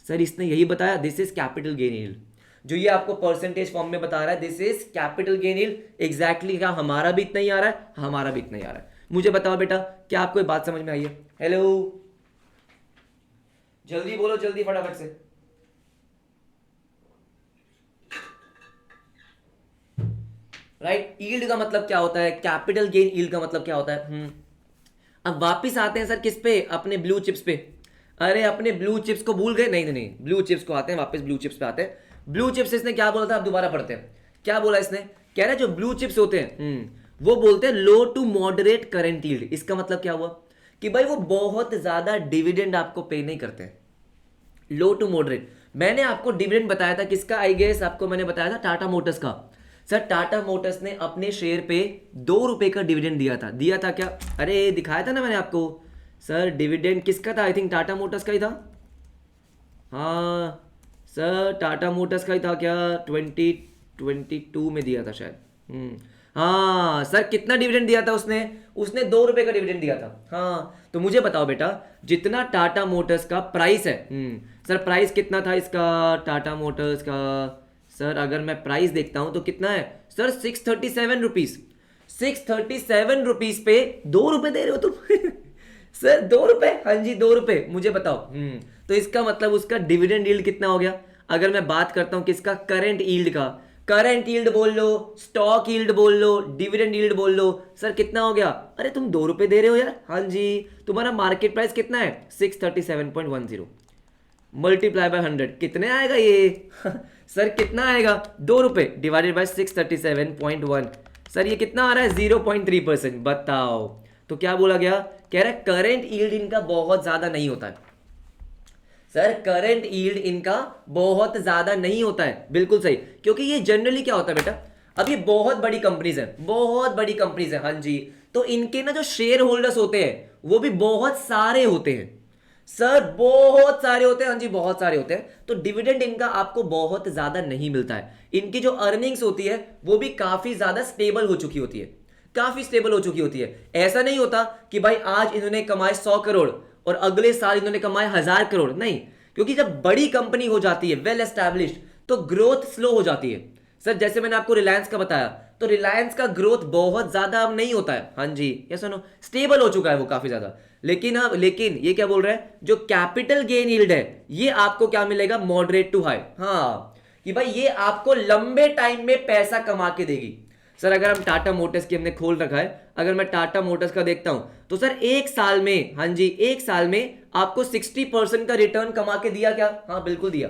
सर इसने यही बताया, this is capital gain yield. जो ये आपको परसेंटेज फॉर्म में बता रहा है, this is capital gain yield. Exactly क्या हमारा भी इतना ही आ रहा है, हमारा भी इतना ही आ रहा है। मुझे बताओ बेटा क्या आपको बात समझ में आई है, हेलो जल्दी बोलो, जल्दी फटाफट से। राइट, यील्ड का मतलब क्या होता है, कैपिटल गेन यील्ड का मतलब क्या होता है। अब वापिस आते हैं सर किस पे, अपने ब्लू चिप्स पे। अरे अपने ब्लू चिप्स को भूल गए, नहीं नहीं नहीं, ब्लू चिप्स को आते हैं वापस, ब्लू चिप्स पे आते हैं। ब्लू चिप्स इसने क्या बोला था, अब दोबारा पढ़ते हैं क्या बोला इसने। कह रहा है जो ब्लू चिप्स होते हैं वो बोलते हैं लो टू मॉडरेट करंट यील्ड। इसका मतलब क्या हुआ कि भाई वो बहुत ज्यादा डिविडेंड आपको पे नहीं करते हैं, लो टू मॉडरेट। मैंने आपको डिविडेंड बताया था किसका, आई गेस आपको मैंने बताया था टाटा मोटर्स का। सर टाटा मोटर्स ने अपने शेयर पे 2 रुपए का डिविडेंड दिया था क्या, अरे दिखाया था ना मैंने आपको सर। डिविडेंड किसका था, आई थिंक टाटा मोटर्स का ही था, हाँ सर टाटा मोटर्स का ही था क्या, 2022 में दिया था शायद। हाँ सर कितना डिविडेंड दिया था उसने 2 रुपए का डिविडेंड दिया था। हाँ तो मुझे बताओ बेटा, जितना टाटा मोटर्स का प्राइस है, सर प्राइस कितना था इसका टाटा मोटर्स का, सर अगर मैं प्राइस देखता हूं तो कितना है सर 637 रुपीज। 637 रुपीज पे 2 रुपए दे रहे हो तुम सर 2 रुपए, हाँ जी 2 रुपए। मुझे बताओ तो इसका मतलब उसका डिविडेंड यील्ड कितना हो गया। अगर मैं बात करता हूं किसका, करंट यील्ड का, करंट यील्ड बोल लो, स्टॉक यील्ड बोल लो, डिविडेंड यील्ड बोल लो, सर कितना हो गया। अरे तुम 2 रुपए दे रहे हो यार, हाँ जी तुम्हारा मार्केट प्राइस कितना है 637.10 मल्टीप्लाई बाय 100 कितने आएगा ये सर कितना आएगा 2 रुपए डिवाइडेड बाय 637.1, सर ये कितना आ रहा है 0.3%। बताओ तो क्या बोला गया, कह रहा है करंट यील्ड इनका बहुत ज्यादा नहीं होता है सर, करंट यील्ड इनका बहुत ज्यादा नहीं होता है, बिल्कुल सही। क्योंकि ये जनरली क्या होता है बेटा, अब ये बहुत बड़ी कंपनीज हैं, बहुत बड़ी कंपनीज हैं, हाँ जी। तो इनके ना जो शेयर होल्डर्स होते हैं वो भी बहुत सारे होते हैं सर, बहुत सारे होते हैं, हाँ जी बहुत सारे होते हैं। तो डिविडेंड इनका आपको बहुत ज्यादा नहीं मिलता है। इनकी जो अर्निंग्स होती है वो भी काफी ज्यादा स्टेबल हो चुकी होती है, काफी स्टेबल हो चुकी होती है। ऐसा नहीं होता कि भाई आज इन्होंने कमाए 100 करोड़ और अगले साल इन्होंने कमाए 1000 करोड़, नहीं। क्योंकि जब बड़ी कंपनी हो जाती है, वेल एस्टैब्लिश्ड, तो ग्रोथ स्लो हो जाती है। सर जैसे मैंने आपको रिलायंस का बताया, तो रिलायंस का ग्रोथ बहुत ज्यादा अब नहीं होता है, हाँ जी, ये सुनो, स्टेबल हो चुका है वो काफी ज्यादा। लेकिन ये क्या बोल रहा है, जो कैपिटल गेन यील्ड है ये आपको क्या मिलेगा, मॉडरेट टू हाई। हाँ, कि भाई ये आपको लंबे टाइम में पैसा कमा के देगी। सर अगर हम टाटा मोटर्स की हमने खोल रखा है, अगर मैं टाटा मोटर्स का देखता हूं तो सर एक साल में, हाँ जी एक साल में आपको 60% का रिटर्न कमा के दिया क्या, हाँ बिल्कुल दिया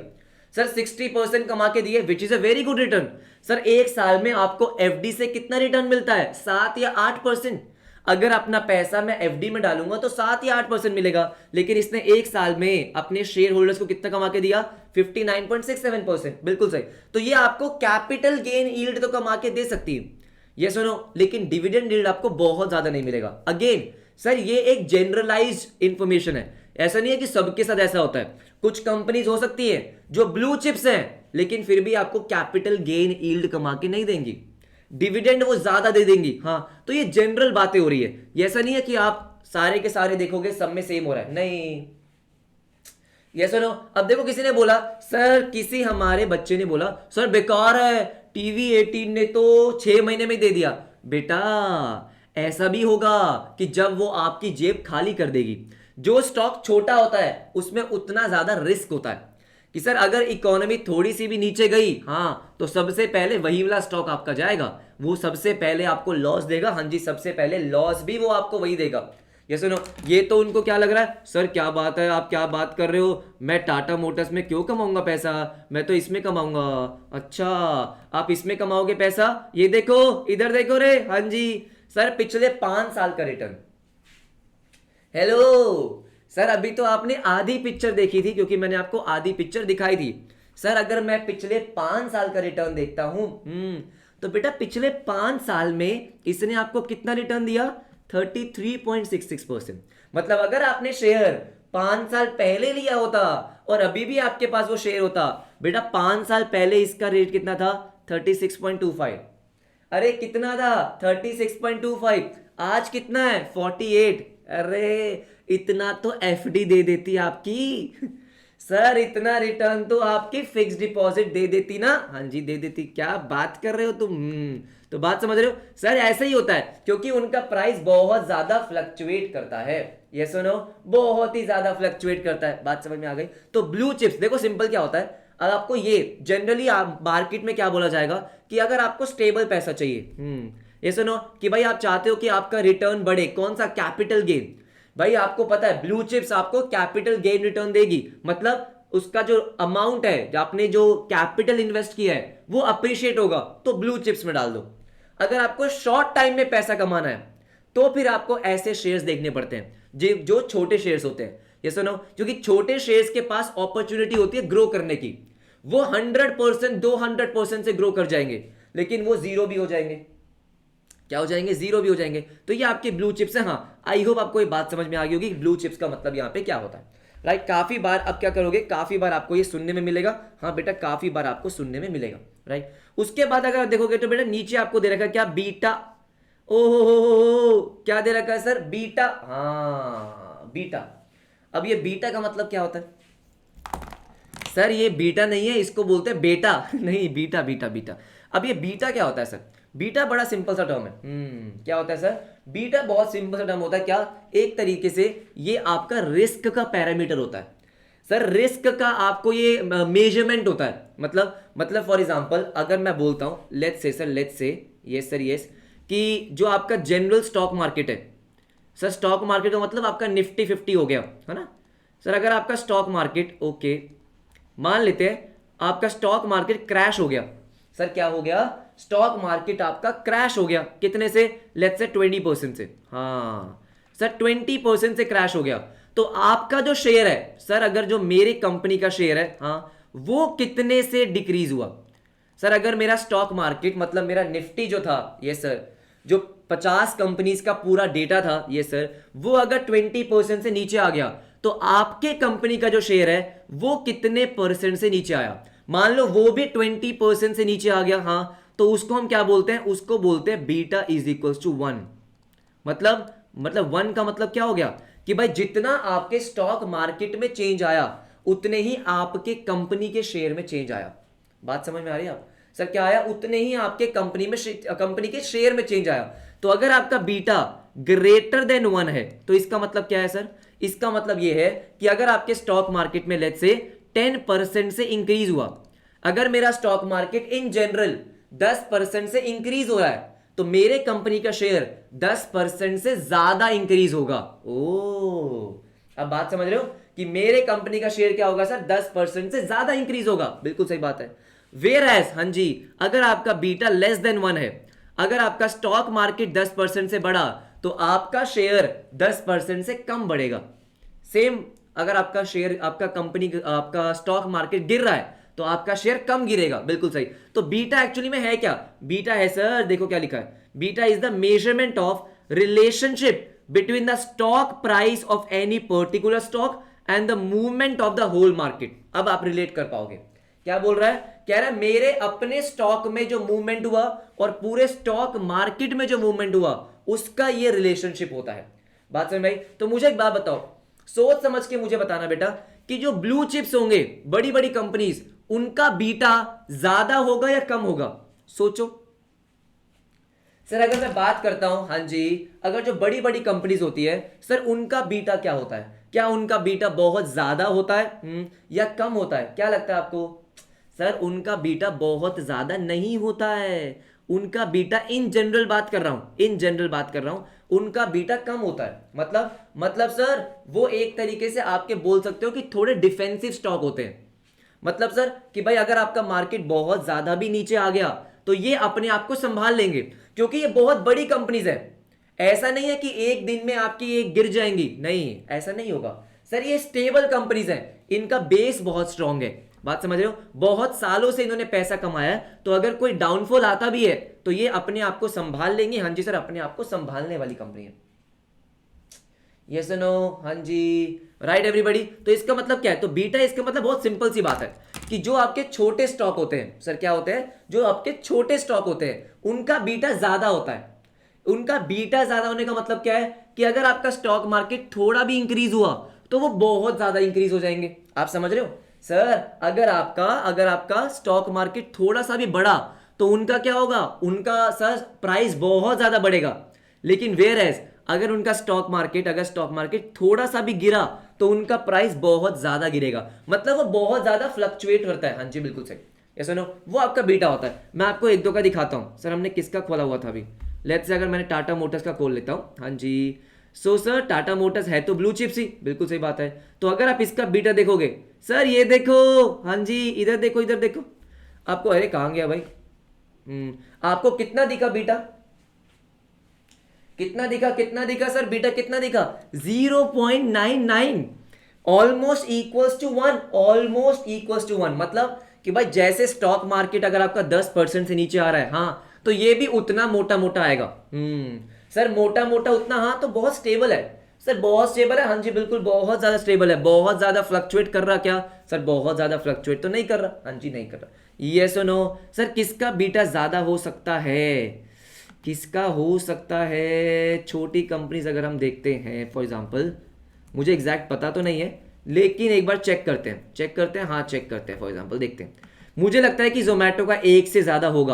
सर, 60% कमा के दिए, which is a very good return. Sir एक साल में आपको एफडी से कितना रिटर्न मिलता है, 7 या 8%। अगर अपना पैसा मैं एफडी में डालूंगा तो 7 या 8% मिलेगा, लेकिन इसने एक साल में अपने शेयर होल्डर्स को कितना कमा के दिया, 59.67%, बिल्कुल सही। तो ये आपको कैपिटल गेन यील्ड तो कमा के दे सकती है, ये सुनो, लेकिन डिविडेंड यील्ड आपको बहुत ज्यादा नहीं मिलेगा। अगेन सर ये एक जनरलाइज्ड इंफॉर्मेशन है, ऐसा नहीं है कि सबके साथ ऐसा होता है। कुछ कंपनीज हो सकती है जो ब्लू चिप्स हैं लेकिन फिर भी आपको कैपिटल गेन यील्ड कमा के नहीं देंगी, डिविडेंड वो ज्यादा दे देंगी। हाँ, तो ये जनरल बातें हो रही है, ये ऐसा नहीं है कि आप सारे के सारे देखोगे सब में सेम हो रहा है, नहीं। ये सुनो, अब देखो किसी ने बोला, सर किसी हमारे बच्चे ने बोला सर बेकार है, टीवी 18 ने तो 6 महीने में दे दिया। बेटा ऐसा भी होगा कि जब वो आपकी जेब खाली कर देगी। जो स्टॉक छोटा होता है उसमें उतना ज्यादा रिस्क होता है कि सर अगर इकोनॉमी थोड़ी सी भी नीचे गई, हाँ, तो सबसे पहले वही वाला स्टॉक आपका जाएगा, वो सबसे पहले आपको लॉस देगा, हाँ जी सबसे पहले लॉस भी वो आपको वही देगा। ये सुनो, ये तो उनको क्या लग रहा है, सर क्या बात है, आप क्या बात कर रहे हो, मैं टाटा मोटर्स में क्यों कमाऊंगा पैसा, मैं तो इसमें कमाऊंगा। अच्छा, आप इसमें कमाओगे पैसा, ये देखो इधर देखो रे, हाँ जी सर पिछले 5 साल का रिटर्न। हेलो सर, अभी तो आपने आधी पिक्चर देखी थी क्योंकि मैंने आपको आधी पिक्चर दिखाई थी। सर अगर मैं पिछले 5 साल का रिटर्न देखता हूं, तो बेटा पिछले 5 साल में इसने आपको कितना रिटर्न दिया, 33.66%। मतलब अगर आपने शेयर 5 साल पहले लिया होता और अभी भी आपके पास वो शेयर होता, बेटा 5 साल पहले इसका रेट कितना था, 36.25। अरे कितना था, 36.25। आज कितना है, 48। अरे इतना तो एफडी दे देती आपकी सर, इतना रिटर्न तो आपकी फिक्स डिपॉजिट दे देती ना, हाँ जी दे देती। क्या बात कर रहे हो तुम, तो बात समझ रहे हो सर, ऐसा ही होता है क्योंकि उनका प्राइस बहुत ज्यादा फ्लक्चुएट करता है। ये सुनो, बहुत ही ज्यादा फ्लक्चुएट करता है, बात समझ में आ गई। तो ब्लू चिप्स देखो सिंपल क्या होता है, अब आपको ये जनरली आप मार्केट में क्या बोला जाएगा कि अगर आपको स्टेबल पैसा चाहिए, ये सुनो कि भाई आप चाहते हो कि आपका रिटर्न बढ़े, कौन सा, कैपिटल गेन। भाई आपको पता है ब्लू चिप्स आपको कैपिटल गेन रिटर्न देगी, मतलब उसका जो अमाउंट है, जो आपने जो कैपिटल इन्वेस्ट किया है वो अप्रिशिएट होगा, तो ब्लू चिप्स में डाल दो। अगर आपको शॉर्ट टाइम में पैसा कमाना है तो फिर आपको ऐसे शेयर्स देखने पड़ते हैं जो छोटे शेयर्स होते हैं। ये सुनो, क्योंकि छोटे शेयर्स के पास अपॉर्चुनिटी होती है ग्रो करने की, वो 100% 200% से ग्रो कर जाएंगे, लेकिन वो जीरो भी हो जाएंगे। क्या हो जाएंगे, जीरो भी हो जाएंगे। तो ये आपके ब्लू चिप्स है। हाँ, आई होप आपको ये बात समझ में आ गई होगी ब्लू चिप्स का मतलब यहाँ पे क्या होता है, राइट। काफी बार अब क्या करोगे, काफी बार आपको ये सुनने में मिलेगा, हाँ बेटा काफी बार आपको सुनने में मिलेगा, राइट। उसके बाद अगर आप देखोगे तो बेटा नीचे आपको दे रखा है क्या, बीटा। ओहो, क्या दे रखा है सर, बीटा। हाँ बीटा। अब ये बीटा का मतलब क्या होता है सर, ये बीटा नहीं है, इसको बोलते हैं बेटा नहीं, बीटा बीटा बीटा। अब ये बीटा क्या होता है सर, बीटा बड़ा सिंपल सा टर्म है। क्या होता है सर, बीटा बहुत सिंपल सा टर्म होता है। क्या, एक तरीके से ये आपका रिस्क का पैरामीटर होता है सर, रिस्क का आपको ये मेजरमेंट होता है। मतलब फॉर एग्जांपल अगर मैं बोलता हूं, let's say sir, let's say yes sir yes, कि जो आपका जनरल स्टॉक मार्केट है सर, स्टॉक मार्केट का मतलब आपका निफ्टी 50 हो गया है ना सर। अगर आपका स्टॉक मार्केट, ओके मान लेते हैं आपका स्टॉक मार्केट क्रैश हो गया सर, क्या हो गया, स्टॉक मार्केट आपका क्रैश हो गया, कितने से, लेट्स से 20% से। हाँ सर 20% से क्रैश हो गया, तो आपका जो शेयर है सर, अगर जो मेरी कंपनी का शेयर है, हाँ, वो कितने से डिक्रीज हुआ सर अगर मेरा स्टॉक मार्केट मतलब मेरा निफ्टी जो था, ये सर जो 50 कंपनीज का पूरा डेटा था, ये सर वो अगर 20% से नीचे आ गया तो आपके कंपनी का जो शेयर है वो कितने परसेंट से नीचे आया? मान लो वो भी 20% से नीचे आ गया, हाँ, तो उसको हम क्या बोलते हैं? उसको बोलते हैं बीटा इज इक्वल्स टू 1। मतलब 1 का मतलब क्या हो गया कि भाई जितना आपके स्टॉक मार्केट में चेंज आया उतने ही आपके कंपनी के शेयर में चेंज आया। बात समझ में आ रही है आप? सर क्या आया? उतने ही आपके कंपनी के शेयर में चेंज आया। तो अगर आपका बीटा ग्रेटर देन 1 है तो इसका मतलब क्या है सर? इसका मतलब यह है कि अगर आपके स्टॉक मार्केट में लेट्स से 10% से इंक्रीज हुआ, अगर मेरा स्टॉक मार्केट इन जनरल 10% से इंक्रीज हो रहा है तो मेरे कंपनी का शेयर 10% से ज्यादा इंक्रीज होगा। ओ, अब बात समझ रहे हो कि मेरे कंपनी का शेयर क्या होगा सर? 10% से ज्यादा इंक्रीज होगा। बिल्कुल सही बात है। वेयर एज, हाँ जी, अगर आपका बीटा लेस देन 1 है, अगर आपका स्टॉक मार्केट 10% से बढ़ा तो आपका शेयर 10% से कम बढ़ेगा। सेम अगर आपका शेयर, आपका कंपनी, आपका स्टॉक मार्केट गिर रहा है तो आपका शेयर कम गिरेगा। बिल्कुल सही। तो बीटा एक्चुअली में है क्या? बीटा है सर, देखो क्या लिखा है, beta is the measurement of relationship between the stock price of any particular stock and the movement of the whole market. अब आप रिलेट कर पाओगे। क्या बोल रहा है? कह रहा है मेरे अपने स्टॉक में जो मूवमेंट हुआ और पूरे स्टॉक मार्केट में जो मूवमेंट हुआ उसका ये रिलेशनशिप होता है। बात समझ में आई? तो मुझे एक बात बताओ, सोच समझ के मुझे बताना बेटा, कि जो ब्लू चिप्स होंगे, बड़ी बड़ी कंपनीज, उनका बीटा ज्यादा होगा या कम होगा? सोचो सर। अगर मैं बात करता हूं, हाँ जी, अगर जो बड़ी बड़ी कंपनीज होती है सर, उनका बीटा क्या होता है? क्या उनका बीटा बहुत ज्यादा होता है या कम होता है? क्या लगता है आपको? सर उनका बीटा बहुत ज्यादा नहीं होता है। उनका बीटा, इन जनरल बात कर रहा हूं, इन जनरल बात कर रहा हूं, उनका बीटा कम होता है। मतलब सर वो एक तरीके से आपके बोल सकते हो कि थोड़े डिफेंसिव स्टॉक होते हैं। मतलब सर कि भाई अगर आपका मार्केट बहुत ज्यादा भी नीचे आ गया तो ये अपने आप को संभाल लेंगे, क्योंकि ये बहुत बड़ी कंपनीज है। ऐसा नहीं है कि एक दिन में आपकी ये गिर जाएंगी, नहीं, ऐसा नहीं होगा सर। ये स्टेबल कंपनीज है, इनका बेस बहुत स्ट्रांग है। बात समझ रहे हो? बहुत सालों से इन्होंने पैसा कमाया है, तो अगर कोई डाउनफॉल आता भी है तो ये अपने आप को संभाल लेंगे। हाँ जी सर, अपने आप को संभालने वाली कंपनी है। Yes no? हाँ जी, राइट एवरीबॉडी। तो इसका मतलब क्या है? तो बीटा, इसका मतलब बहुत सिंपल सी बात है कि जो आपके छोटे स्टॉक होते हैं सर, क्या होते हैं? जो आपके छोटे स्टॉक होते हैं उनका बीटा ज्यादा होता है। उनका बीटा ज्यादा होने का मतलब क्या है कि अगर आपका स्टॉक मार्केट थोड़ा भी इंक्रीज हुआ तो वो बहुत ज्यादा इंक्रीज हो जाएंगे। आप समझ रहे हो सर? अगर आपका स्टॉक मार्केट थोड़ा सा भी बढ़ा तो उनका क्या होगा? उनका सर प्राइस बहुत ज्यादा बढ़ेगा। लेकिन वेयर एज अगर उनका स्टॉक मार्केट थोड़ा सा भी गिरा तो उनका प्राइस बहुत ज्यादा गिरेगा। मतलब वो बहुत ज्यादा फ्लक्चुएट करता है। हाँ जी, बिल्कुल सही। ऐसा नो, वो आपका बीटा होता है। मैं आपको एक दो का दिखाता हूं। सर हमने किसका खोला हुआ था अभी? लेट्स से अगर मैंने टाटा मोटर्स का खोल लेता हूं। हाँ जी, सो सर टाटा मोटर्स है तो ब्लू चिप्स ही, बिल्कुल सही बात है। तो अगर आप इसका बीटा देखोगे सर, ये देखो, हाँ जी, इधर देखो, इधर देखो आपको, अरे कहां गया भाई? आपको कितना दिखा बीटा? कितना दिखा सर? बीटा कितना दिखा? 0.99, almost equals to 1, almost equals to 1। मतलब कि भाई जैसे स्टॉक मार्केट अगर आपका 10% से नीचे आ रहा है, हाँ, तो ये भी उतना मोटा मोटा आएगा। सर मोटा मोटा उतना, हाँ, तो बहुत स्टेबल है सर, बहुत स्टेबल है। हाँ जी बिल्कुल, बहुत ज्यादा स्टेबल है। बहुत ज्यादा फ्लक्चुएट कर रहा क्या सर? बहुत ज्यादा फ्लक्चुएट तो नहीं कर रहा। हाँ जी, नहीं कर रहा। Yes or no? सर किसका बीटा ज्यादा हो सकता है? किसका हो सकता है? छोटी कंपनीज अगर हम देखते हैं फॉर एग्जांपल, मुझे एग्जैक्ट पता तो नहीं है लेकिन एक बार चेक करते हैं, हाँ चेक करते हैं। फॉर एग्जांपल देखते हैं, मुझे लगता है कि जोमेटो का एक से ज्यादा होगा।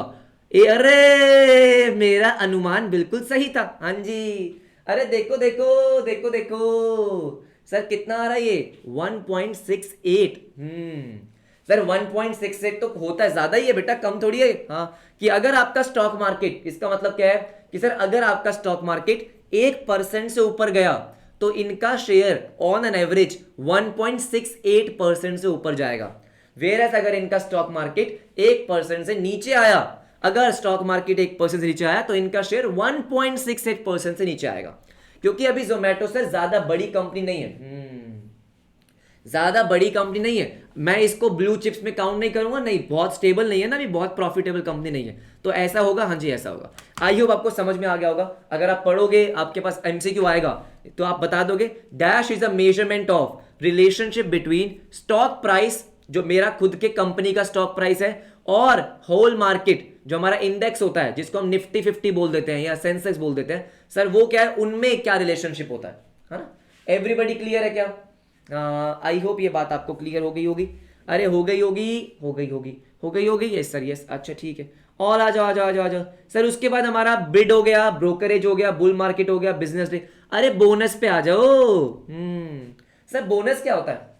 अरे मेरा अनुमान बिल्कुल सही था। हाँ जी, अरे देखो देखो देखो देखो सर, कितना आ रहा है ये? 1.68। सर 1.68 तो होता है, ज्यादा ही है बेटा, कम थोड़ी है। हाँ, कि अगर आपका स्टॉक मार्केट, इसका मतलब क्या है कि सर अगर आपका स्टॉक मार्केट 1% से ऊपर गया तो इनका शेयर ऑन एन एवरेज 1.68% से ऊपर जाएगा। वेयर अगर इनका स्टॉक मार्केट 1% से नीचे आया, अगर स्टॉक मार्केट 1% से नीचे आया तो इनका शेयर 1.68% से नीचे आएगा, क्योंकि अभी जोमेटो से ज्यादा बड़ी कंपनी नहीं है। ज्यादा बड़ी कंपनी नहीं है, मैं इसको ब्लू चिप्स में काउंट नहीं करूंगा, नहीं बहुत स्टेबल नहीं है ना, भी बहुत प्रॉफिटेबल कंपनी नहीं है, तो ऐसा होगा। हाँ जी ऐसा होगा। आई होप आपको समझ में आ गया होगा। अगर आप पढ़ोगे आपके पास एमसीक्यू आएगा तो आप बता दोगे dash is a measurement of relationship between stock price, जो मेरा खुद के कंपनी का स्टॉक प्राइस है, और होल मार्केट जो हमारा इंडेक्स होता है, जिसको हम निफ्टी 50 बोल देते हैं या सेंसेक्स बोल देते हैं, सर वो क्या है, उनमें क्या रिलेशनशिप होता है ना। एवरीबॉडी क्लियर है क्या? आई होप ये बात आपको क्लियर हो गई होगी। अरे हो गई होगी, हो गई होगी, हो गई होगी, यस सर यस, अच्छा ठीक है। और आ जाओ आ जाओ आ जाओ आ जाओ सर। उसके बाद हमारा बिड हो गया, ब्रोकरेज हो गया, बुल मार्केट हो गया, बिजनेस डे। अरे बोनस पे आ जाओ। सर बोनस क्या होता है?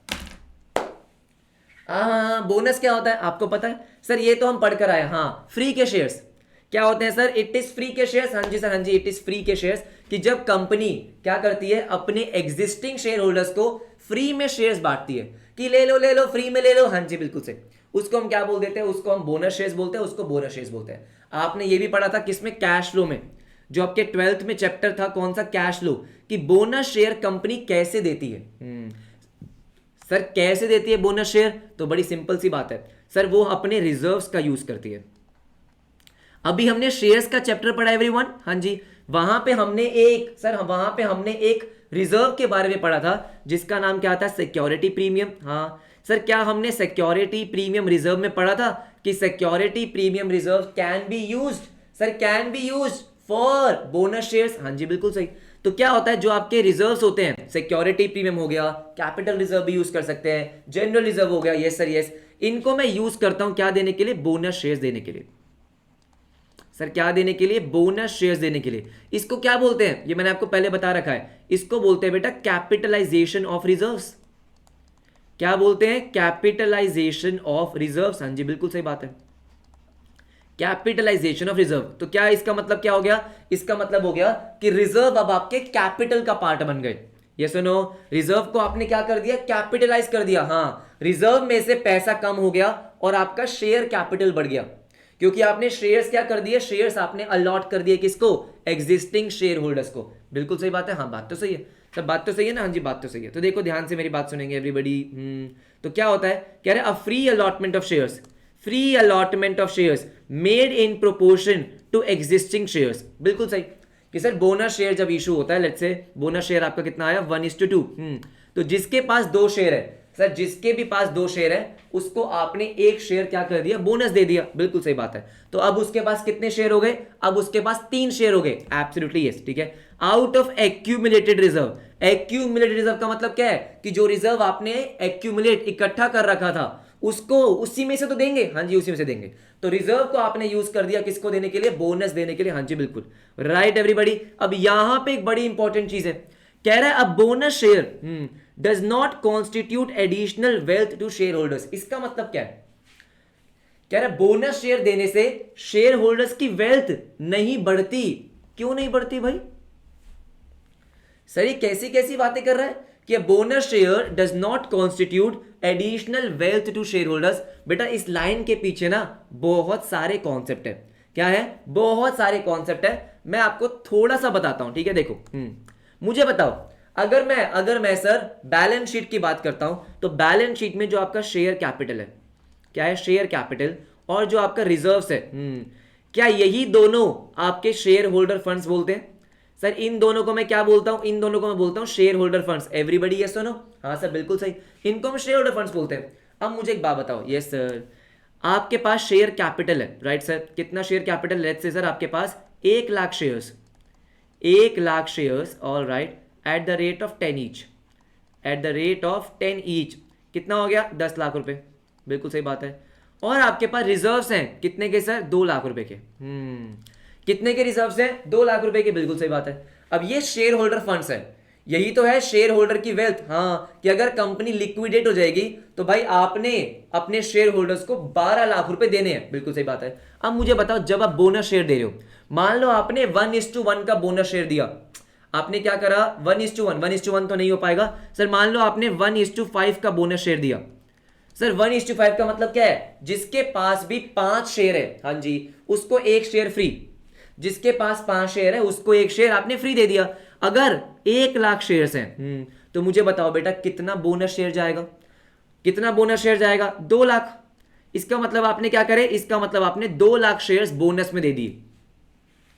हाँ बोनस क्या होता है आपको पता है? सर ये तो हम पढ़कर आए। हाँ फ्री के शेयर्स क्या होते हैं सर? इट इज फ्री के शेयर्स। हाँ जी सर, हाँ जी इट इज फ्री के शेयर्स, कि जब कंपनी क्या करती है अपने एग्जिस्टिंग शेयर होल्डर्स को फ्री में शेयर्स बांटती है कि ले लो फ्री में ले लो। हाँ जी बिल्कुल से, उसको हम क्या बोल देते हैं? उसको हम बोनस शेयर्स बोलते हैं, उसको बोनस शेयर्स बोलते हैं। आपने ये भी पढ़ा था किसमें? कैश फ्लो में, जो आपके 12th में चैप्टर था, कौन सा? कैश फ्लो, कि बोनस शेयर कंपनी कैसे देती है। सर कैसे देती है बोनस शेयर? तो बड़ी सिंपल सी बात है सर, वो अपने रिजर्व्स का यूज करती है। अभी हमने शेयर्स का चैप्टर पढ़ा एवरीवन। हाँ जी, वहां पे हमने एक रिजर्व के बारे में पढ़ा था, जिसका नाम क्या था? Security premium. हाँ सर, क्या हमने सिक्योरिटी प्रीमियम रिजर्व में पढ़ा था कि security premium reserve can be used? Sir can be used for bonus shares. हाँ जी बिल्कुल सही। तो क्या होता है, जो आपके रिजर्व्स होते हैं, सिक्योरिटी प्रीमियम हो गया, कैपिटल रिजर्व भी यूज कर सकते हैं, जनरल रिजर्व हो गया, यस सर यस, इनको मैं यूज करता हूं क्या देने के लिए? बोनस शेयर्स देने के लिए। सर क्या देने के लिए? बोनस शेयर्स देने के लिए। इसको क्या बोलते हैं? ये मैंने आपको पहले बता रखा है, इसको बोलते हैं बेटा कैपिटलाइजेशन ऑफ रिजर्व्स। क्या बोलते हैं? Capitalisation of reserves. हाँ जी बिल्कुल सही बात है, कैपिटलाइजेशन ऑफ रिजर्व। तो क्या इसका मतलब क्या हो गया? इसका मतलब हो गया कि रिजर्व अब आपके कैपिटल का पार्ट बन गए। यस नो, रिजर्व को आपने क्या कर दिया? कैपिटलाइज कर दिया। हाँ, रिजर्व में से पैसा कम हो गया और आपका शेयर कैपिटल बढ़ गया, क्योंकि आपने शेयर्स क्या कर दिए? शेयर्स आपने अलॉट कर दिए किसको? एग्जिस्टिंग शेयर होल्डर्स को। बिल्कुल सही बात है। हाँ बात तो सही है, सब बात तो सही है ना। हाँ जी बात तो सही है। तो देखो ध्यान से मेरी बात सुनेंगे एवरीबॉडी। तो क्या होता है? कह रहे a free allotment of shares, free allotment of shares made in proportion to existing shares. बिल्कुल सही कि सर बोनस शेयर जब इशू होता है, लेट्स से बोनस शेयर आपका कितना आया? 1:2। तो जिसके पास 2 शेयर है, सर जिसके भी पास 2 शेयर है, उसको आपने 1 शेयर क्या कर दिया? बोनस दे दिया। बिल्कुल सही बात है। तो अब उसके पास कितने शेयर हो गए? अब उसके पास 3 शेयर हो गए। एब्सोल्युटली यस, ठीक है। Out of accumulated reserve. Accumulated reserve का मतलब क्या है? कि जो रिजर्व आपने एक्यूमुलेट इकट्ठा कर रखा था, उसको उसी में से तो देंगे। हाँ जी उसी में से देंगे। तो रिजर्व को आपने यूज कर दिया किसको देने के लिए? बोनस देने के लिए। हाँ जी बिल्कुल राइट एवरीबॉडी। अब यहां पे एक बड़ी इंपॉर्टेंट चीज है, कह रहा है अब bonus share does not constitute additional wealth to share holders. इसका मतलब क्या है? कह रहा है बोनस शेयर देने से शेयर होल्डर्स की वेल्थ नहीं बढ़ती। क्यों नहीं बढ़ती भाई? सर ये कैसी कैसी बातें कर रहा है कि bonus share does not constitute additional wealth to share holders. बेटा इस लाइन के पीछे ना बहुत सारे कॉन्सेप्ट है। क्या है? बहुत सारे कॉन्सेप्ट है। मैं आपको थोड़ा सा बताता हूं, ठीक है। देखो मुझे बताओ, अगर मैं सर बैलेंस शीट की बात करता हूं, तो बैलेंस शीट में जो आपका शेयर कैपिटल है, क्या है? शेयर कैपिटल, और जो आपका रिजर्व्स है, क्या यही दोनों आपके शेयर होल्डर फंड्स बोलते हैं? सर इन दोनों को मैं क्या बोलता हूं? इन दोनों को मैं बोलता हूं share holder funds. Everybody yes or no? हाँ सर बिल्कुल सही, इनको हम शेयर होल्डर फंड्स बोलते हैं। अब मुझे एक बात बताओ, यस सर, आपके पास शेयर कैपिटल है, राइट सर? कितना share capital? Let's say sir आपके पास 1 lakh shares, 1 lakh shares, all right, at the rate of 10 each, at the rate of 10 each, कितना हो गया? 10 लाख रुपए। बिल्कुल सही बात है। और आपके पास रिजर्व्स हैं कितने के सर? 2 लाख रुपए के। कितने के रिजर्व्स हैं? 2 लाख रुपए के। बिल्कुल सही बात है। अब ये शेयर होल्डर फंड्स है, यही तो है शेयर होल्डर की वेल्थ। हाँ, कि अगर कंपनी लिक्विडेट हो जाएगी तो भाई आपने अपने शेयर होल्डर्स को 12 लाख रुपए देने हैं। बिल्कुल सही बात है। अब मुझे बताओ, जब आप बोनस शेयर दे रहे हो, मान लो आपने 1:1 का बोनस शेयर दिया, आपने क्या करा? 1:1, 1:1 तो नहीं हो पाएगा सर। मान लो आपने 1:5 का बोनस शेयर दिया। सर 1:5 का मतलब क्या है? जिसके पास भी 5 शेयर है, हाँ जी, उसको 1 शेयर फ्री। जिसके पास 5 शेयर है उसको 1 शेयर आपने फ्री दे दिया। अगर 1 लाख शेयर्स हैं, तो मुझे बताओ बेटा कितना बोनस शेयर जाएगा, कितना बोनस शेयर जाएगा, 2 लाख। इसका मतलब आपने क्या करे, इसका मतलब आपने 2 लाख शेयर्स बोनस में दे दिए,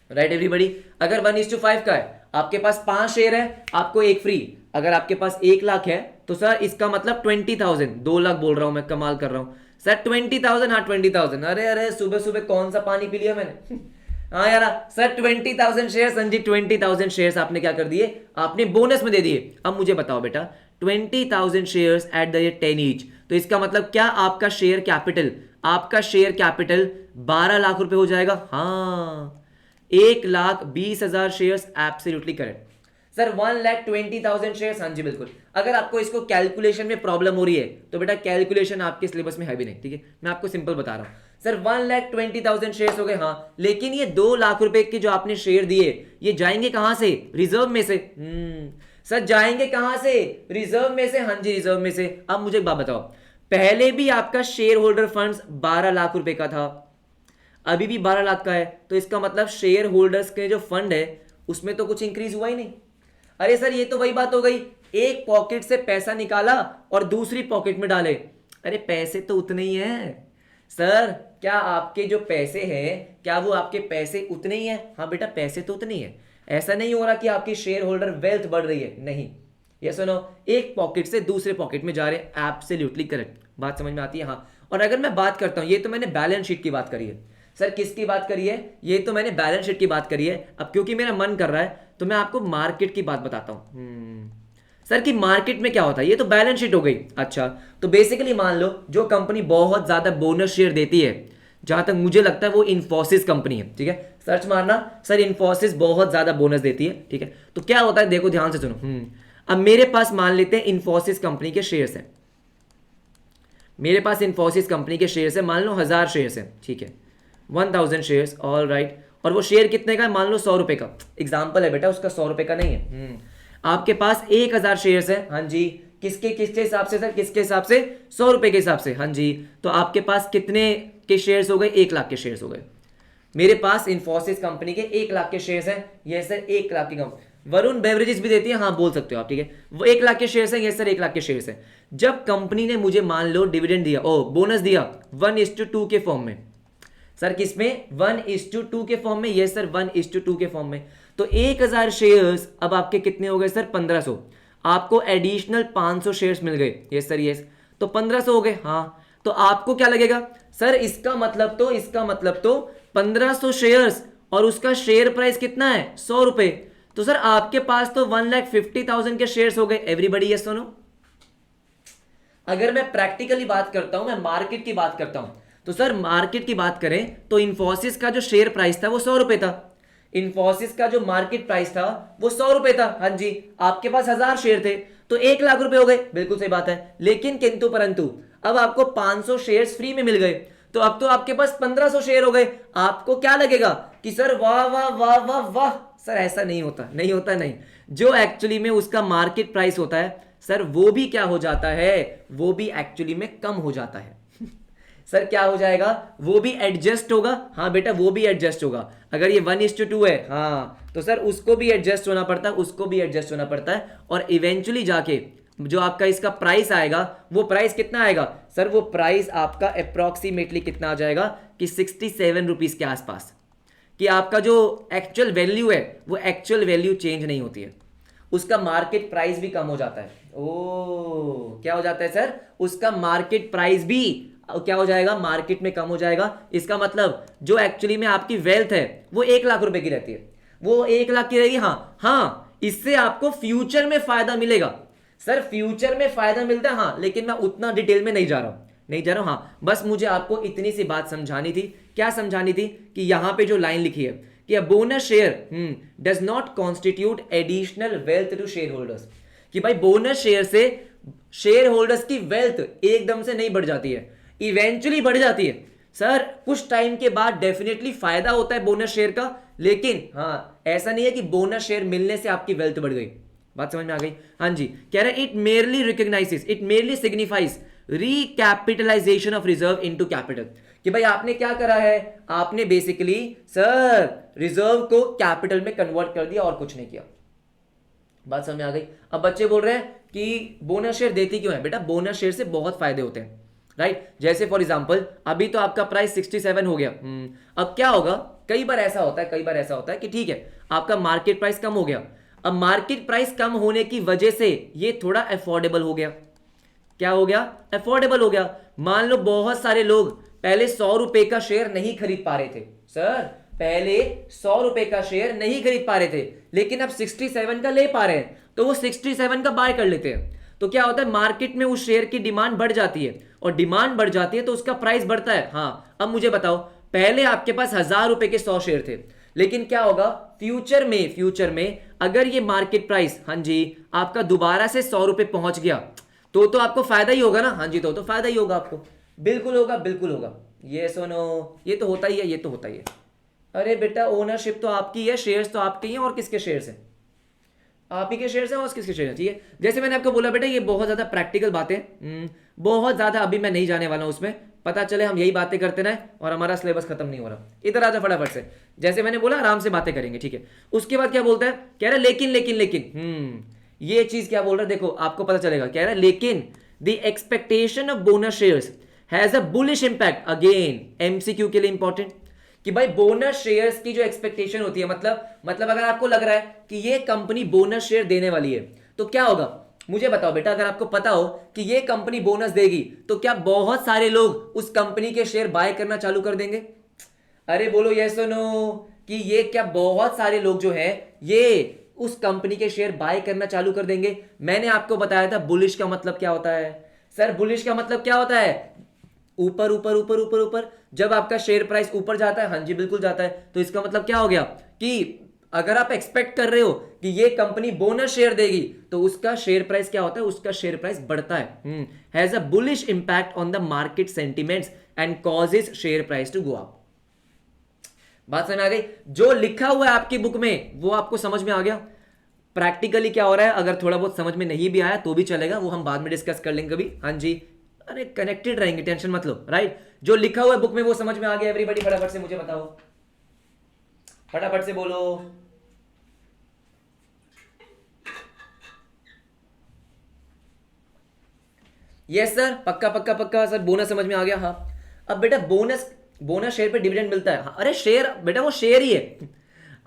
राइट एवरीबडी। अगर 1:5 का है, आपके पास 5 शेयर है, आपको एक फ्री। अगर आपके पास 1 लाख है तो सर इसका मतलब 20,000, 2 लाख बोल रहा हूं मैं, कमाल कर रहा हूं सर, 20,000, हाँ 20,000। अरे अरे सुबह सुबह कौन सा पानी पी लिया मैंने हाँ यार सर 20,000 शेयर्स, हाँ जी 20,000 शेयर्स आपने क्या कर दिए, आपने बोनस में दे दिए। अब मुझे बताओ बेटा 20,000 shares at the rate 10 each, तो इसका मतलब क्या आपका शेयर कैपिटल, आपका शेयर कैपिटल 12 लाख रुपए हो जाएगा। हाँ 1,20,000 shares, absolutely correct sir. 1,20,000 shares, हाँ जी बिल्कुल। अगर आपको इसको कैलकुलेशन में प्रॉब्लम हो रही है तो बेटा कैलकुलेशन आपके सिलेबस में है भी नहीं, ठीक है, मैं आपको सिंपल बता रहा हूं। सर 1,20,000 शेयर्स हो गए, हाँ, लेकिन ये 2 लाख रुपए के जो आपने शेयर दिए ये जाएंगे कहां से, रिजर्व में से। सर जाएंगे कहां से, रिजर्व में से, हाँ जी रिजर्व में से। अब मुझे एक बात बताओ, पहले भी आपका शेयर होल्डर फंड्स 12 लाख रुपए का था, अभी भी 12 लाख का है, तो इसका मतलब शेयर होल्डर्स के जो फंड है उसमें तो कुछ इंक्रीज हुआ ही नहीं। अरे सर ये तो वही बात हो गई, एक पॉकेट से पैसा निकाला और दूसरी पॉकेट में डाले, अरे पैसे तो उतने ही हैं सर। क्या आपके जो पैसे हैं क्या वो आपके पैसे उतने ही हैं, हाँ बेटा पैसे तो उतने ही हैं। ऐसा नहीं हो रहा कि आपकी शेयर होल्डर वेल्थ बढ़ रही है, नहीं, ये सुनो, एक पॉकेट से दूसरे पॉकेट में जा रहे हैं, एब्सोल्युटली करेक्ट, बात समझ में आती है। हाँ, और अगर मैं बात करता हूं, ये तो मैंने बैलेंस शीट की बात करी है सर, किसकी बात करी है, ये तो मैंने बैलेंस शीट की बात करी है। अब क्योंकि मेरा मन कर रहा है तो मैं आपको मार्केट की बात बताता हूं। सर कि मार्केट में क्या होता है, ये तो बैलेंस शीट हो गई। अच्छा, तो बेसिकली मान लो जो कंपनी बहुत ज्यादा बोनस शेयर देती है, जहां तक मुझे लगता है वो इन्फोसिस कंपनी है, ठीक है, सर्च मारना सर, इन्फोसिस बहुत ज्यादा बोनस देती है, ठीक है। तो क्या होता है देखो ध्यान से सुनो। अब मेरे पास मान लेते हैं इन्फोसिस कंपनी के शेयर्स हैं, मेरे पास इन्फोसिस कंपनी के शेयर्स है, मान लो 1000 शेयर्स है, ठीक है, 1000 शेयर्स, ऑल राइट। और वो शेयर कितने का है, मान लो 100 रुपए का, एग्जाम्पल है बेटा, उसका 100 रुपए का नहीं है। आपके पास 1000 शेयर्स है, हाँ जी, किसके किसके हिसाब से सर, किसके हिसाब से, 100 रुपए के हिसाब से, हाँ जी। तो आपके पास कितने के शेयर्स हो गए, 1 लाख के शेयर्स हो गए। मेरे पास इन्फोसिस कंपनी के 1 लाख के शेयर्स हैं, ये सर 1 लाख की कंपनी, वरुण बेवरेजेस भी देती है, हाँ बोल सकते हो आप, ठीक है, वो 1 लाख के शेयर्स हैं, ये सर 1 लाख के शेयर्स हैं। जब कंपनी ने मुझे मान लो डिविडेंड दिया, ओ बोनस दिया 1:2 के फॉर्म में, सर किसमें, 1:2 के फॉर्म में, ये सर 1:2 के फॉर्म में। तो 1000 शेयर्स अब आपके कितने हो गए सर, 1500, आपको एडिशनल 500 शेयर्स मिल गए, ये सर ये, तो 1500 हो गए। हाँ, तो आपको क्या लगेगा सर, इसका मतलब तो 1500 शेयर्स और उसका शेयर प्राइस कितना है, 100 रुपए, तो सर आपके पास तो 1,50,000 के शेयर्स हो गए। एवरीबडी यस सुनो, अगर मैं प्रैक्टिकली बात करता हूं, मैं मार्केट की बात करता हूं, तो सर मार्केट की बात करें तो इन्फोसिस का जो शेयर प्राइस था वो 100 रुपए था, इन्फोसिस का जो मार्केट प्राइस था वो 100 रुपए था, हाँ जी। आपके पास 1000 शेयर थे तो 1 लाख रुपए हो गए, बिल्कुल सही बात है। लेकिन किंतु परंतु अब आपको 500 शेयर्स फ्री में मिल गए, तो अब तो आपके पास 1500 शेयर हो गए। आपको क्या लगेगा कि सर वाह वाह वाह वाह वाह, सर ऐसा नहीं होता, नहीं होता, नहीं, जो एक्चुअली में उसका मार्केट प्राइस होता है सर वो भी क्या हो जाता है, वो भी एक्चुअली में कम हो जाता है सर क्या हो जाएगा, वो भी एडजस्ट होगा, हाँ बेटा वो भी एडजस्ट होगा। अगर ये 1:2 है, हाँ, तो सर उसको भी एडजस्ट होना पड़ता है, उसको भी एडजस्ट होना पड़ता है, और इवेंचुअली जाके जो आपका इसका प्राइस आएगा, वो प्राइस कितना आएगा सर, वो प्राइस आपका अप्रोक्सीमेटली कितना आ जाएगा कि 67 रुपीज के आसपास, कि आपका जो एक्चुअल वैल्यू है वो एक्चुअल वैल्यू चेंज नहीं होती है, उसका मार्केट प्राइस भी कम हो जाता है। ओ क्या हो जाता है सर, उसका मार्केट प्राइस भी क्या हो जाएगा, मार्केट में कम हो जाएगा। इसका मतलब जो एक्चुअली में आपकी वेल्थ है वो 1 लाख रुपए की रहती है, वो 1 लाख की रहेगी। हाँ हाँ, इससे आपको फ्यूचर में फायदा मिलेगा सर, फ्यूचर में फायदा मिलता है, हाँ, लेकिन मैं उतना डिटेल में नहीं जा रहा हूं, हाँ, बस मुझे आपको इतनी सी बात समझानी थी। क्या समझानी थी कि यहां पे जो लाइन लिखी है कि bonus share does not constitute additional wealth to share holders, कि भाई बोनस शेयर से शेयर होल्डर्स की वेल्थ एकदम से नहीं बढ़ जाती है, इवेंचुअली बढ़ जाती है सर, कुछ टाइम के बाद डेफिनेटली फायदा होता है बोनस शेयर का, लेकिन हाँ ऐसा नहीं है कि बोनस शेयर मिलने से आपकी वेल्थ बढ़ गई। बात समझ में आ गई, हाँ जी। कह रहे it merely recognises, it merely signifies recapitalisation of reserve into capital, कि भाई आपने क्या करा है, आपने बेसिकली सर रिजर्व को कैपिटल में कन्वर्ट कर दिया और कुछ नहीं किया, बात समझ में आ गई। अब बच्चे बोल रहे हैं कि बोनस शेयर देती क्यों है? बेटा बोनस शेयर से बहुत फायदे होते हैं, राइट। जैसे फॉर एग्जांपल अभी तो आपका प्राइस 67 हो गया। अब क्या होगा, कई बार ऐसा होता है कि ठीक है आपका मार्केट प्राइस कम हो गया। अब मार्केट प्राइस कम होने की वजह से ये थोड़ा अफोर्डेबल हो गया। क्या हो गया? अफोर्डेबल हो गया। मान लो बहुत सारे लोग पहले 100 रुपए का शेयर नहीं खरीद पा रहे थे। सर पहले 100 रुपए का शेयर नहीं खरीद पा रहे थे, लेकिन अब 67 का ले पा रहे हैं, तो वो 67 का बाय कर लेते हैं। तो क्या होता है, मार्केट में उस शेयर की डिमांड बढ़ जाती है, और डिमांड बढ़ जाती है तो उसका प्राइस बढ़ता है। हाँ, अब मुझे बताओ, पहले आपके पास 1000 रुपए के 100 शेयर थे, लेकिन क्या होगा फ्यूचर में अगर ये मार्केट प्राइस, हाँ जी, आपका दोबारा से 100 रुपए पहुंच गया, तो आपको फायदा ही होगा ना। हाँ जी, तो फायदा ही होगा आपको। बिल्कुल होगा। ये सुनो, ये तो होता ही है। अरे बेटा ओनरशिप तो आपकी है, शेयर्स तो आपके ही हैं, और किसके शेयर्स हैं? आप ही के शेयर्स हैं, और किसके शेयर्स हैं? ठीक है, जैसे मैंने आपको बोला बेटा, ये बहुत ज्यादा प्रैक्टिकल बातें, बहुत ज्यादा अभी मैं नहीं जाने वाला हूं उसमें। पता चले हम यही बातें करते रहे और हमारा सिलेबस खत्म नहीं हो रहा। इधर आजा फटाफट से, जैसे मैंने बोला आराम से बातें करेंगे, ठीक है। उसके बाद क्या बोलता है, कह रहा है लेकिन ये चीज क्या बोल रहा है, देखो आपको पता चलेगा। कह रहा है लेकिन the expectation of bonus shares has a bullish impact, again MCQ के लिए इंपॉर्टेंट, कि भाई बोनस शेयर्स की जो एक्सपेक्टेशन होती है, मतलब अगर आपको लग रहा है कि ये कंपनी बोनस शेयर देने वाली है, तो क्या होगा मुझे बताओ बेटा। अगर आपको पता हो कि ये कंपनी बोनस देगी, तो क्या बहुत सारे लोग उस कंपनी के शेयर बाय करना चालू कर देंगे? अरे बोलो यस और नो, कि ये क्या बहुत सारे लोग जो हैं ये उस कंपनी के शेयर बाय करना चालू कर देंगे? मैंने आपको बताया था बुलिश का मतलब क्या होता है। सर बुलिश का मतलब क्या होता है? ऊपर। जब आपका शेयर प्राइस ऊपर जाता है, हाँ जी बिल्कुल जाता है, तो इसका मतलब क्या हो गया कि अगर आप एक्सपेक्ट कर रहे हो कि ये कंपनी बोनस शेयर देगी, तो उसका शेयर प्राइस क्या होता है? उसका शेयर प्राइस बढ़ता है। Has a bullish impact on the market sentiments and causes share price to go up. बात समझ में आ गई? जो लिखा हुआ है आपकी बुक में वो आपको समझ में आ गया। प्रैक्टिकली क्या हो रहा है, अगर थोड़ा बहुत समझ में नहीं भी आया तो भी चलेगा, वो हम बाद में डिस्कस कर लेंगे कभी। हाँ जी, अरे कनेक्टेड रहेंगे, टेंशन मत लो, राइट। जो लिखा हुआ है बुक में वो समझ में आ गया एवरीबॉडी? फटाफट से मुझे बताओ, फटाफट से बोलो। यस सर, पक्का सर, बोनस समझ में आ गया। हाँ, अब बेटा बोनस शेयर पे डिविडेंड मिलता है। हाँ, अरे शेयर बेटा वो शेयर ही है।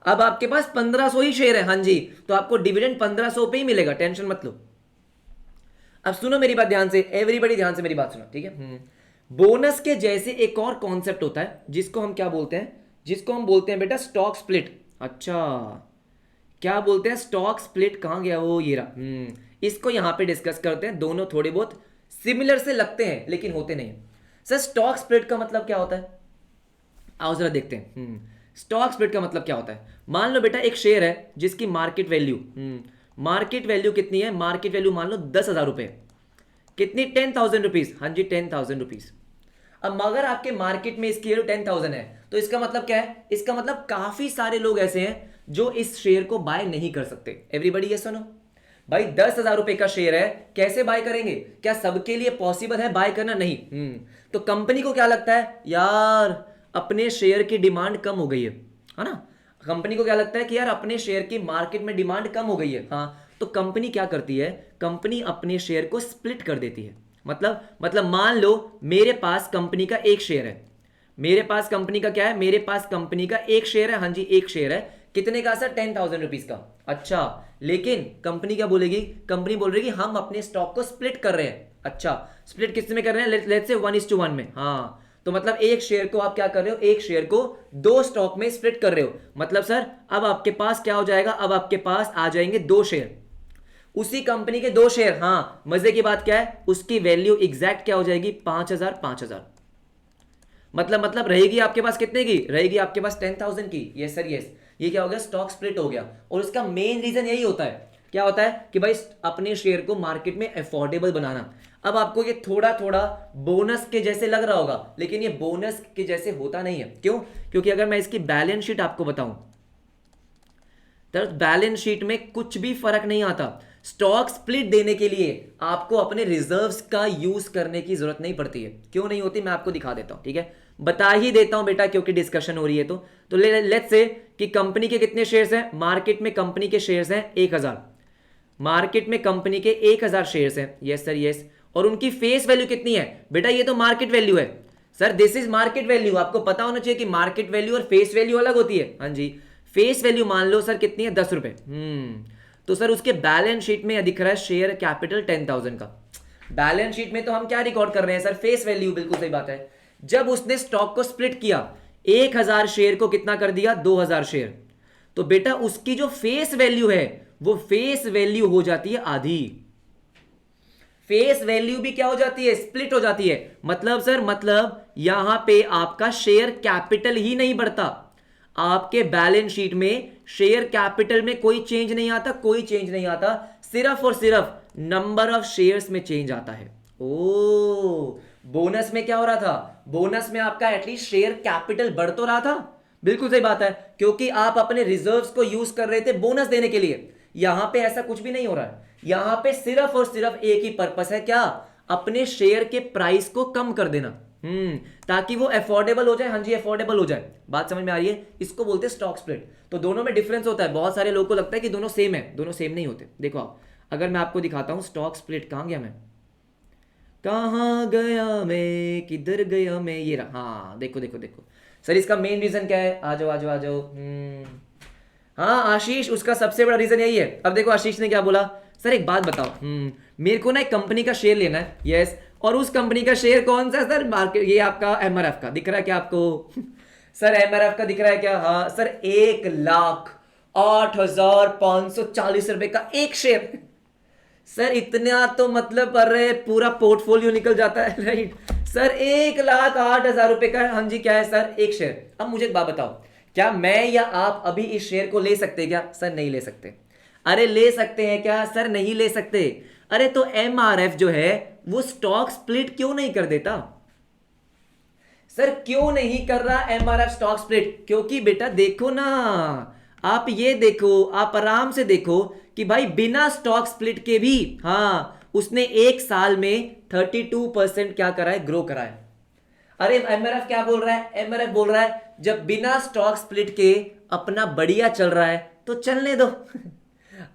अब आपके पास 1500 ही शेयर है, हाँ जी, तो आपको डिविडेंड 1500 पे ही मिलेगा, टेंशन मत लो। अब सुनो मेरी बात ध्यान से, एवरीबॉडी ध्यान से मेरी बात सुनो, ठीक है। बोनस के जैसे एक और कॉन्सेप्ट होता है जिसको हम क्या बोलते हैं, जिसको हम बोलते हैं बेटा स्टॉक स्प्लिट। अच्छा, क्या बोलते हैं? Stock split. कहां गया वो? ये रहा। इसको यहां पे डिस्कस करते हैं। दोनों थोड़े बहुत सिमिलर से लगते हैं लेकिन होते नहीं। सर स्टॉक स्प्लिट का मतलब क्या होता है? आओ जरा देखते हैं। स्टॉक स्प्लिट का मतलब क्या होता है? मान लो बेटा एक शेयर है जिसकी मार्केट वैल्यू कितनी है? मार्केट वैल्यू मान लो 10,000 रुपए। कितनी? 10,000 रुपीज। हाँ जी, 10,000 रुपीज। अब मगर आपके मार्केट में इसकी वैल्यू 10,000 है, तो इसका मतलब क्या है? इसका मतलब काफी सारे लोग ऐसे हैं जो इस शेयर को बाय नहीं कर सकते। एवरीबॉडी ये सुनो भाई, 10,000 रुपए का शेयर है, कैसे बाय करेंगे? क्या सबके लिए पॉसिबल है बाय करना? नहीं। तो कंपनी को क्या लगता है, यार अपने शेयर की डिमांड कम हो गई है ना। कंपनी को क्या लगता है कि यार अपने शेयर की मार्केट में डिमांड कम हो गई है। हाँ, तो कंपनी क्या करती है? कंपनी अपने शेयर को स्प्लिट कर देती है। मतलब मान लो मेरे पास कंपनी का एक शेयर है। मेरे पास कंपनी का क्या है? मेरे पास कंपनी का एक शेयर है। हाँ जी, एक शेयर है। कितने का सर? 10,000 रुपीज का। अच्छा, लेकिन कंपनी क्या बोलेगी? कंपनी बोल रही है कि हम अपने स्टॉक को स्प्लिट कर रहे हैं। अच्छा, स्प्लिट किस में कर रहे हैं? लेट्स से 1:1 में। हाँ, तो मतलब एक शेयर को आप क्या कर रहे हो? एक शेयर को दो स्टॉक में स्प्लिट कर रहे हो। मतलब सर अब आपके पास क्या हो जाएगा? अब आपके पास आ जाएंगे दो शेयर, उसी कंपनी के दो शेयर। हाँ, मजे की बात क्या है? उसकी वैल्यू एग्जैक्ट क्या हो जाएगी? 5,000। मतलब रहेगी आपके पास कितने की? रहेगी आपके पास 10,000 की। Yes sir, yes. ये क्या हो गया? स्टॉक स्प्लिट हो गया। और उसका मेन रीजन यही होता है, क्या होता है कि भाई अपने शेयर को मार्केट में अफोर्डेबल बनाना। अब आपको ये थोड़ा थोड़ा बोनस के जैसे लग रहा होगा, लेकिन ये बोनस के जैसे होता नहीं है। क्यों? क्योंकि अगर मैं इसकी बैलेंस शीट आपको बताऊं, तो बैलेंस शीट में कुछ भी फर्क नहीं आता। स्टॉक स्प्लिट देने के लिए आपको अपने रिजर्व्स का यूज करने की जरूरत नहीं पड़ती है। क्यों नहीं होती? मैं आपको दिखा देता हूं, ठीक है, बता ही देता हूं बेटा, क्योंकि डिस्कशन हो रही है। तो लेट्स से कि कंपनी के कितने शेयर्स हैं? मार्केट में कंपनी के शेयर्स हैं 1,000। मार्केट में कंपनी के 1000 शेयर्स हैं, यस सर यस, और उनकी फेस वैल्यू कितनी है बेटा, ये तो मार्केट वैल्यू है sir, this is market value, आपको पता होना चाहिए कि मार्केट वैल्यू और फेस वैल्यू अलग होती है। हाँ जी, फेस वैल्यू मान लो सर कितनी है, 10 रुपए। तो सर उसके बैलेंस शीट में दिख रहा है शेयर कैपिटल 10,000 का। बैलेंस शीट में तो हम क्या रिकॉर्ड कर रहे हैं सर, फेस वैल्यू, बिल्कुल सही बात है। जब उसने स्टॉक को स्प्लिट किया 1000 शेयर को कितना कर दिया, 2000 शेयर, तो बेटा उसकी जो फेस वैल्यू है वो फेस वैल्यू हो जाती है आधी। फेस वैल्यू भी क्या हो जाती है, स्प्लिट हो जाती है। मतलब सर, मतलब यहां पे आपका शेयर कैपिटल ही नहीं बढ़ता, आपके बैलेंस शीट में शेयर कैपिटल में कोई चेंज नहीं आता, कोई चेंज नहीं आता, सिर्फ और सिर्फ नंबर ऑफ शेयर्स में चेंज आता है। ओ, बोनस में क्या हो रहा था, बोनस में आपका एटलीस्ट शेयर कैपिटल बढ़ तो रहा था। बिल्कुल सही बात है, क्योंकि आप अपने रिजर्व्स को यूज कर रहे थे बोनस देने के लिए। यहां पे ऐसा कुछ भी नहीं हो रहा है, यहां पे सिर्फ और सिर्फ एक ही पर्पस है, क्या, अपने शेयर के प्राइस को कम कर देना, ताकि वो अफोर्डेबल हो जाए। हाँ जी, अफोर्डेबल हो जाए, बात समझ में आ रही है, इसको बोलते हैं स्टॉक स्प्लिट। तो दोनों में डिफरेंस होता है, बहुत सारे लोगों को लगता है कि दोनों सेम है, दोनों सेम नहीं होते। देखो आप, अगर मैं आपको दिखाता हूं स्टॉक स्प्लिट, कहां गया मैं, कहां गया मैं, किधर गया मैं, ये रहा, हाँ देखो देखो देखो सर, इसका मेन रीजन क्या है, आ जाओ आ जाओ आ जाओ। हाँ आशीष, उसका सबसे बड़ा रीजन यही है। अब देखो आशीष ने क्या बोला, सर एक बात बताओ, मेरे को ना एक कंपनी का शेयर लेना है, यस, और उस कंपनी का शेयर कौन सा है सर, मार्केट, ये आपका एमआरएफ का दिख रहा है क्या आपको सर एमआरएफ का दिख रहा है क्या, हाँ सर, 1,08,540 रुपए का एक शेयर सर, इतना तो मतलब अरे पूरा पोर्टफोलियो निकल जाता है, राइट सर, 1,08,000 रुपए का, हाँ जी क्या है सर, एक शेयर। अब मुझे एक बात बताओ, क्या मैं या आप अभी इस शेयर को ले सकते हैं क्या, सर नहीं ले सकते। अरे ले सकते हैं क्या, सर नहीं ले सकते। अरे तो एमआरएफ जो है वो स्टॉक स्प्लिट क्यों नहीं कर देता, सर क्यों नहीं कर रहा एमआरएफ स्टॉक स्प्लिट, क्योंकि बेटा देखो ना, आप ये देखो, आप आराम से देखो कि भाई बिना स्टॉक स्प्लिट के भी, हाँ, उसने एक साल में 32% क्या करा है, ग्रो करा है। अरे एमआरएफ क्या बोल रहा है, एमआरएफ बोल रहा है जब बिना स्टॉक स्प्लिट के अपना बढ़िया चल रहा है तो चलने दो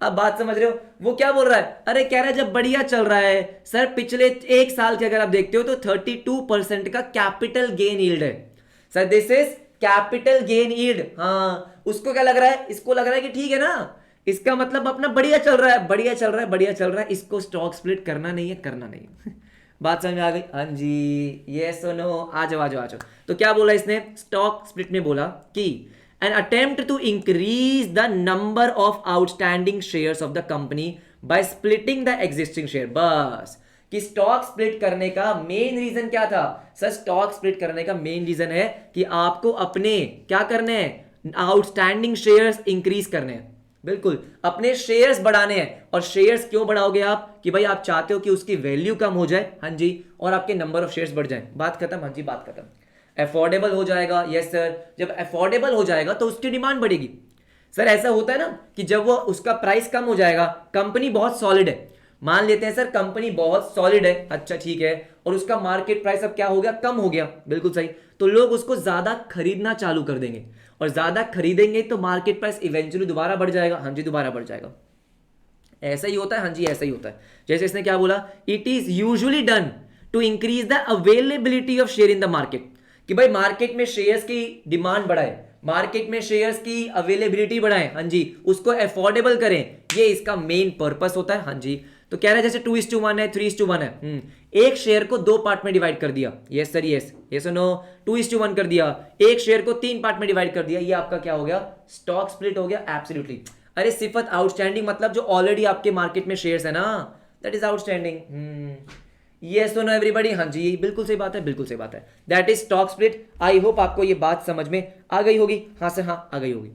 अब बात समझ रहे हो, वो क्या बोल रहा है, अरे कह रहा है जब बढ़िया चल रहा है सर, पिछले एक साल के अगर आप देखते हो तो 32% का कैपिटल गेन यील्ड है sir, this is capital gain yield. हाँ, उसको क्या लग रहा है, इसको लग रहा है कि ठीक है ना, इसका मतलब अपना बढ़िया चल रहा है, बढ़िया चल रहा है, बढ़िया चल रहा है, इसको स्टॉक स्प्लिट करना नहीं है, करना नहीं है बात समझ में आ गई, हाँ जी, यस और नो, आ जाओ आ जाओ आ जाओ। तो क्या बोला इसने, स्टॉक स्प्लिट में बोला कि an attempt to increase the number of outstanding shares of the company by splitting the existing share। बस, कि स्टॉक स्प्लिट करने का मेन रीजन क्या था सर, स्टॉक स्प्लिट करने का मेन रीजन है कि आपको अपने क्या करने हैं, आउटस्टैंडिंग शेयर्स इंक्रीज करने हैं, बिल्कुल अपने शेयर्स बढ़ाने हैं। और शेयर्स क्यों बढ़ाओगे आप, कि भाई आप चाहते हो कि उसकी वैल्यू कम हो जाए, हाँ जी, और आपके नंबर ऑफ शेयर्स बढ़ जाए, बात खत्म, हाँ जी बात खत्म। अफोर्डेबल हो जाएगा, यस सर, जब अफोर्डेबल हो जाएगा तो उसकी डिमांड बढ़ेगी। सर ऐसा होता है ना कि जब वो उसका प्राइस कम हो जाएगा, कंपनी बहुत सॉलिड है, मान लेते हैं सर कंपनी बहुत सॉलिड है, अच्छा ठीक है, और उसका मार्केट प्राइस अब क्या हो गया, कम हो गया, बिल्कुल सही, तो लोग उसको ज्यादा खरीदना चालू कर देंगे, और ज्यादा खरीदेंगे तो मार्केट प्राइस इवेंचुअली दोबारा बढ़ जाएगा, हाँ जी दोबारा बढ़ जाएगा। ऐसा ही होता है, हाँ जी ऐसा ही होता है। जैसे इसने क्या बोला, it is usually done to increase the availability of share in the market, कि भाई मार्केट में शेयर्स की डिमांड बढ़ाए, मार्केट में शेयर्स की अवेलेबिलिटी बढ़ाएं, हाँ जी, उसको अफोर्डेबल करें, ये इसका मेन पर्पस होता है, हाँ जी। तो कह रहे हैं जैसे 2:1 है, 3:1 है, एक शेयर को 2 पार्ट में डिवाइड कर दिया, yes sir yes, yes no, 2:1 कर दिया, एक शेयर को 3 पार्ट में डिवाइड कर दिया, ये आपका क्या हो गया, स्टॉक स्प्लिट हो गया, एब्सोल्युटली। अरे सिफत आउटस्टैंडिंग मतलब जो ऑलरेडी आपके मार्केट में शेयर्स है ना, that is outstanding, yes no everybody, हाँ जी बिल्कुल सही बात है, बिल्कुल सही बात है, that is stock split. I hope आपको ये बात समझ में आ गई होगी, हाँ सर हाँ आ गई होगी।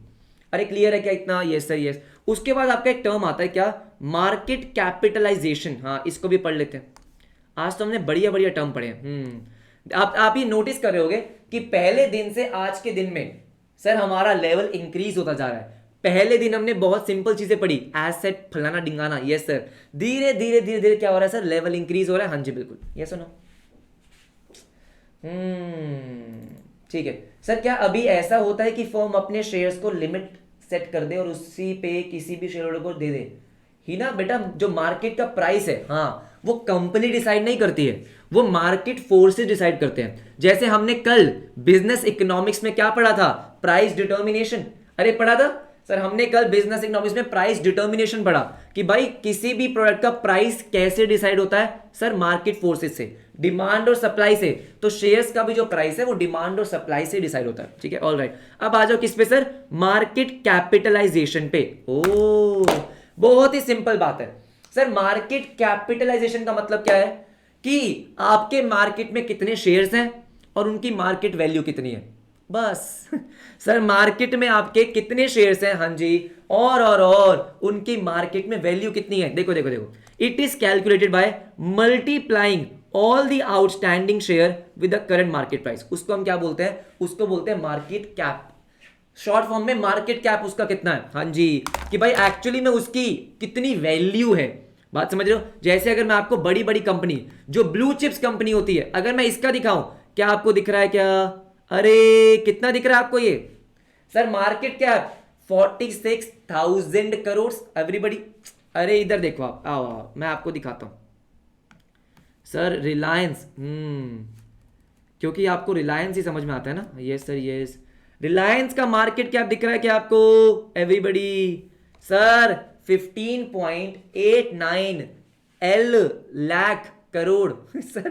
अरे क्लियर है क्या इतना, यस सर यस। उसके बाद आपका एक टर्म आता है क्या, मार्केट कैपिटलाइजेशन, हाँ इसको भी पढ़ लेते हैं, आज तो हमने बढ़िया बढ़िया टर्म पढ़े हैं। आप ये नोटिस कर रहे होगे कि पहले दिन से आज के दिन में सर हमारा लेवल इंक्रीज होता जा रहा है। पहले दिन हमने बहुत सिंपल चीजें पढ़ी, एसेट फलाना डिंगाना, यस सर, धीरे धीरे धीरे धीरे क्या हो रहा है सर, लेवल इंक्रीज हो रहा है, हाँ जी बिल्कुल, यस नो, ठीक है सर। क्या अभी ऐसा होता है कि फर्म अपने शेयर्स को लिमिट सेट कर दे और उसी पे किसी भी शेयर होल्डर को दे दे, ही ना बेटा, जो मार्केट का प्राइस है, हाँ, वो कंपनी डिसाइड नहीं करती है, वो मार्केट फोर्सेस डिसाइड करते हैं। जैसे हमने कल बिजनेस इकोनॉमिक्स में क्या पढ़ा था, प्राइस डिटर्मिनेशन। अरे पढ़ा था सर हमने कल बिजनेस इकोनॉमिक्स में प्राइस डिटर्मिनेशन पढ़ा कि भाई किसी भी प्रोडक्ट का प्राइस कैसे डिसाइड होता है सर, मार्केट फोर्सेस से, डिमांड और सप्लाई से। तो शेयर्स का भी जो प्राइस है वो डिमांड और सप्लाई से डिसाइड होता है, ठीक है, ऑल राइट। अब आ जाओ किस पे सर, मार्केट कैपिटलाइजेशन पे। ओ, बहुत ही सिंपल बात है सर, मार्केट कैपिटलाइजेशन का मतलब क्या है कि आपके मार्केट में कितने शेयर्स हैं और उनकी मार्केट वैल्यू कितनी है, बस। सर मार्केट में आपके कितने शेयर्स हैं, हाँ जी, और उनकी मार्केट में वैल्यू कितनी है। देखो देखो देखो, it is calculated by multiplying all the outstanding share with the current market price. उसको हम क्या बोलते हैं, उसको बोलते हैं मार्केट कैप। शॉर्ट फॉर्म में मार्केट कैप उसका कितना है, हाँ जी, कि भाई एक्चुअली में उसकी कितनी वैल्यू है। बात समझ रहे हो? जैसे अगर मैं आपको बड़ी बड़ी कंपनी, जो ब्लू चिप्स कंपनी होती है, अगर मैं इसका दिखाऊं, क्या आपको दिख रहा है क्या? अरे कितना दिख रहा है आपको ये sir, market cap 46,000 crore everybody. अरे इधर देखो आप, आओ आओ मैं आपको दिखाता हूं सर, रिलायंस, क्योंकि आपको रिलायंस ही समझ में आता है ना। यस सर, यस, रिलायंस का मार्केट कैप दिख रहा है क्या आपको everybody? Sir 15.89 L lakh crore. Sir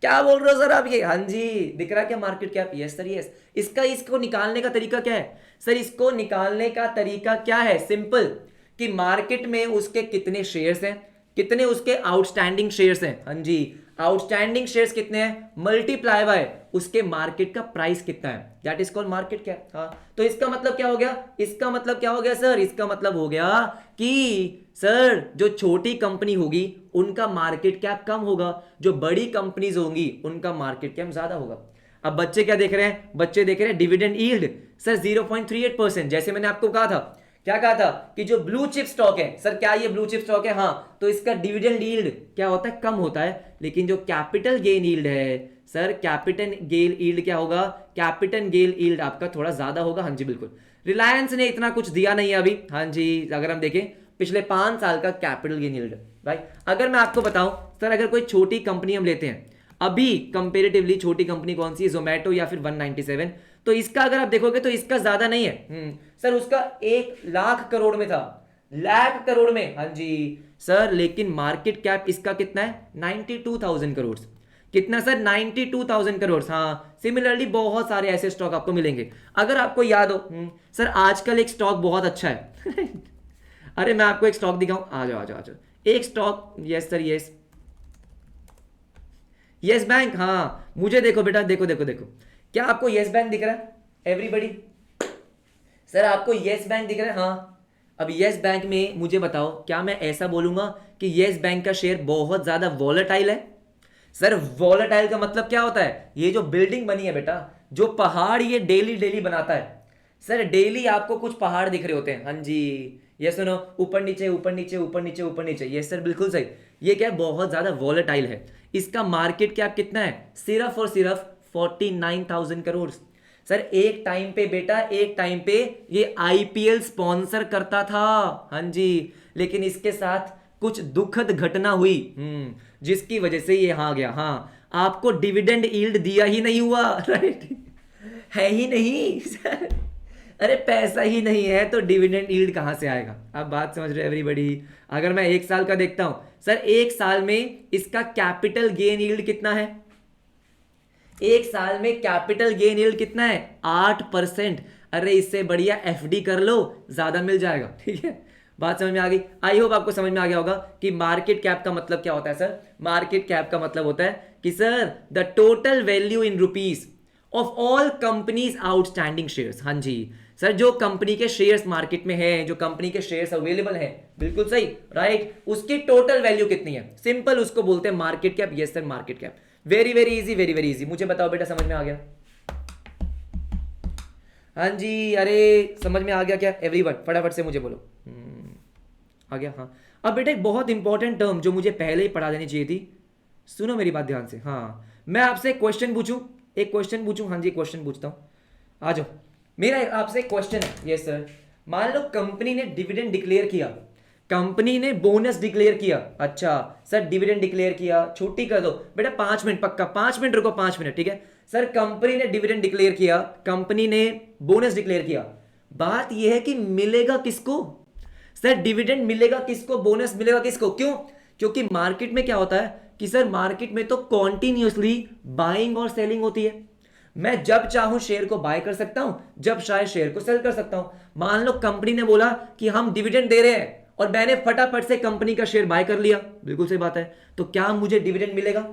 क्या बोल रहे हो सर आप ये? हाँ जी, दिख रहा है क्या market cap? Yes sir, yes. इसको निकालने का तरीका क्या है सर? इसको निकालने का तरीका क्या है? सिंपल, कि मार्केट में उसके कितने शेयर्स हैं, कितने उसके आउटस्टैंडिंग शेयर्स हैं, हाँ जी, आउटस्टैंडिंग शेयर्स कितने हैं, मल्टीप्लाई बाय उसके मार्केट का प्राइस कितना है, that is called market cap. हाँ, तो इसका मतलब क्या हो गया? इसका मतलब क्या हो गया सर? इसका मतलब हो गया कि सर जो छोटी कंपनी होगी उनका मार्केट कैप कम होगा, जो बड़ी कंपनीज होंगी उनका मार्केट कैप ज्यादा होगा। अब बच्चे क्या देख रहे हैं? बच्चे देख रहे हैं डिविडेंड यील्ड सर 0.38%। जैसे मैंने आपको कहा था, क्या कहा था कि जो ब्लू चिप स्टॉक है सर, क्या ये ब्लू चिप स्टॉक है? हाँ, तो इसका डिविडेंड यील्ड क्या होता है? कम होता है। लेकिन जो कैपिटल गेन यील्ड है सर, कैपिटल गेन यील्ड क्या होगा? कैपिटल गेन यील्ड आपका थोड़ा ज्यादा होगा। हाँ जी बिल्कुल, रिलायंस ने इतना कुछ दिया नहीं है अभी। हाँ जी, अगर हम देखें पिछले 5 साल का कैपिटल गेन यील्ड, राइट। अगर मैं आपको बताऊं सर, अगर कोई छोटी कंपनी हम लेते हैं, अभी कंपेरेटिवली छोटी कंपनी कौन सी है? जोमेटो या फिर 197, तो इसका अगर आप देखोगे तो इसका ज्यादा नहीं है सर, उसका 1 लाख करोड़ में था, लाख करोड़ में, हाँ जी सर। लेकिन मार्केट कैप इसका कितना है? 92,000 करोड़। कितना सर? 92,000 करोड़। हाँ, सिमिलरली बहुत सारे ऐसे स्टॉक आपको मिलेंगे। अगर आपको याद हो सर, आजकल एक स्टॉक बहुत अच्छा है। अरे मैं आपको एक स्टॉक दिखाऊं, आ जाओ आ जाओ आ जाओ, एक stock, yes sir, yes, yes bank. हाँ, मुझे देखो बेटा, देखो देखो देखो, क्या आपको यस बैंक दिख रहा है एवरीबडी? सर आपको यस बैंक दिख रहा है? हाँ। अब यस बैंक में मुझे बताओ, क्या मैं ऐसा बोलूंगा कि यस बैंक का शेयर बहुत ज्यादा वॉलेटाइल है? सर वॉलेटाइल का मतलब क्या होता है? ये जो बिल्डिंग बनी है बेटा, जो पहाड़ ये डेली डेली बनाता है सर, डेली आपको कुछ पहाड़ दिख रहे होते हैं, हाँ जी, ये सुनो, ऊपर नीचे ऊपर नीचे ऊपर नीचे ऊपर नीचे, ये सर बिल्कुल सही। ये क्या है? बहुत ज्यादा वॉलेटाइल है। इसका मार्केट कैप कितना है? सिर्फ और सिर्फ 49,000 करोड़। सर एक टाइम पे बेटा, एक टाइम पे ये आईपीएल स्पॉन्सर करता था, हाँ जी, लेकिन इसके साथ कुछ दुखद घटना हुई जिसकी वजह से ये यहाँ गया। हाँ, आपको डिविडेंड यील्ड दिया ही नहीं हुआ, राइट? है ही नहीं सर, अरे पैसा ही नहीं है तो डिविडेंड यील्ड कहां से आएगा? आप बात समझ रहे हो एवरीबॉडी? अगर मैं 1 साल का देखता हूं सर, 1 साल में इसका कैपिटल गेन यील्ड कितना है? 1 साल में कैपिटल गेन यील्ड कितना है? 8%। अरे इससे बढ़िया एफडी कर लो, ज्यादा मिल जाएगा, ठीक है। बात समझ में आ गई? आई होप आपको समझ में आ गया होगा कि मार्केट कैप का मतलब क्या होता है सर। मार्केट कैप का मतलब होता है कि sir the total value in rupees of all companies outstanding shares. हाँ जी सर, जो कंपनी के शेयर्स मार्केट में है, जो कंपनी के शेयर्स अवेलेबल हैं, बिल्कुल सही, राइट, उसकी टोटल वैल्यू कितनी है, सिंपल उसको बोलते हैं market cap. Yes sir, market cap. Very very easy, very very easy. मुझे बताओ बेटा, समझ में आ गया? हाँ जी, अरे समझ में आ गया क्या एवरीवन? फटाफट से मुझे बोलो। आ गया? हाँ। अब बेटा एक बहुत इंपॉर्टेंट टर्म जो मुझे पहले ही पढ़ा देनी चाहिए थी, सुनो मेरी बात ध्यान से। हाँ, मैं आपसे एक क्वेश्चन पूछूं, एक क्वेश्चन पूछूं? हाँ जी, क्वेश्चन पूछता हूं, आ जाओ। मेरा आपसे एक क्वेश्चन है। यस सर, मान लो कंपनी ने डिविडेंड डिक्लेयर किया, कंपनी ने बोनस डिक्लेयर किया, अच्छा सर डिविडेंड डिक्लेयर किया, छुट्टी कर दो बेटा 5 मिनट, पक्का 5 मिनट रुको, 5 मिनट ठीक है सर। कंपनी ने डिविडेंड डिक्लेयर किया, कंपनी ने बोनस डिक्लेयर किया, बात यह है कि मिलेगा किसको सर डिविडेंड, मिलेगा किसको, बोनस मिलेगा किसको, क्यों? क्योंकि मार्केट में क्या होता है कि सर मार्केट में तो कॉन्टिन्यूसली बाइंग और सेलिंग होती है। मैं जब चाहूं शेयर को बाय कर सकता हूं, जब चाहे शेयर को सेल कर सकता हूं। मान लो कंपनी ने बोला कि हम डिविडेंड दे रहे हैं और मैंने फटाफट से कंपनी का शेयर बाय कर लिया, बिल्कुल सही बात है, तो क्या मुझे डिविडेंड मिलेगा?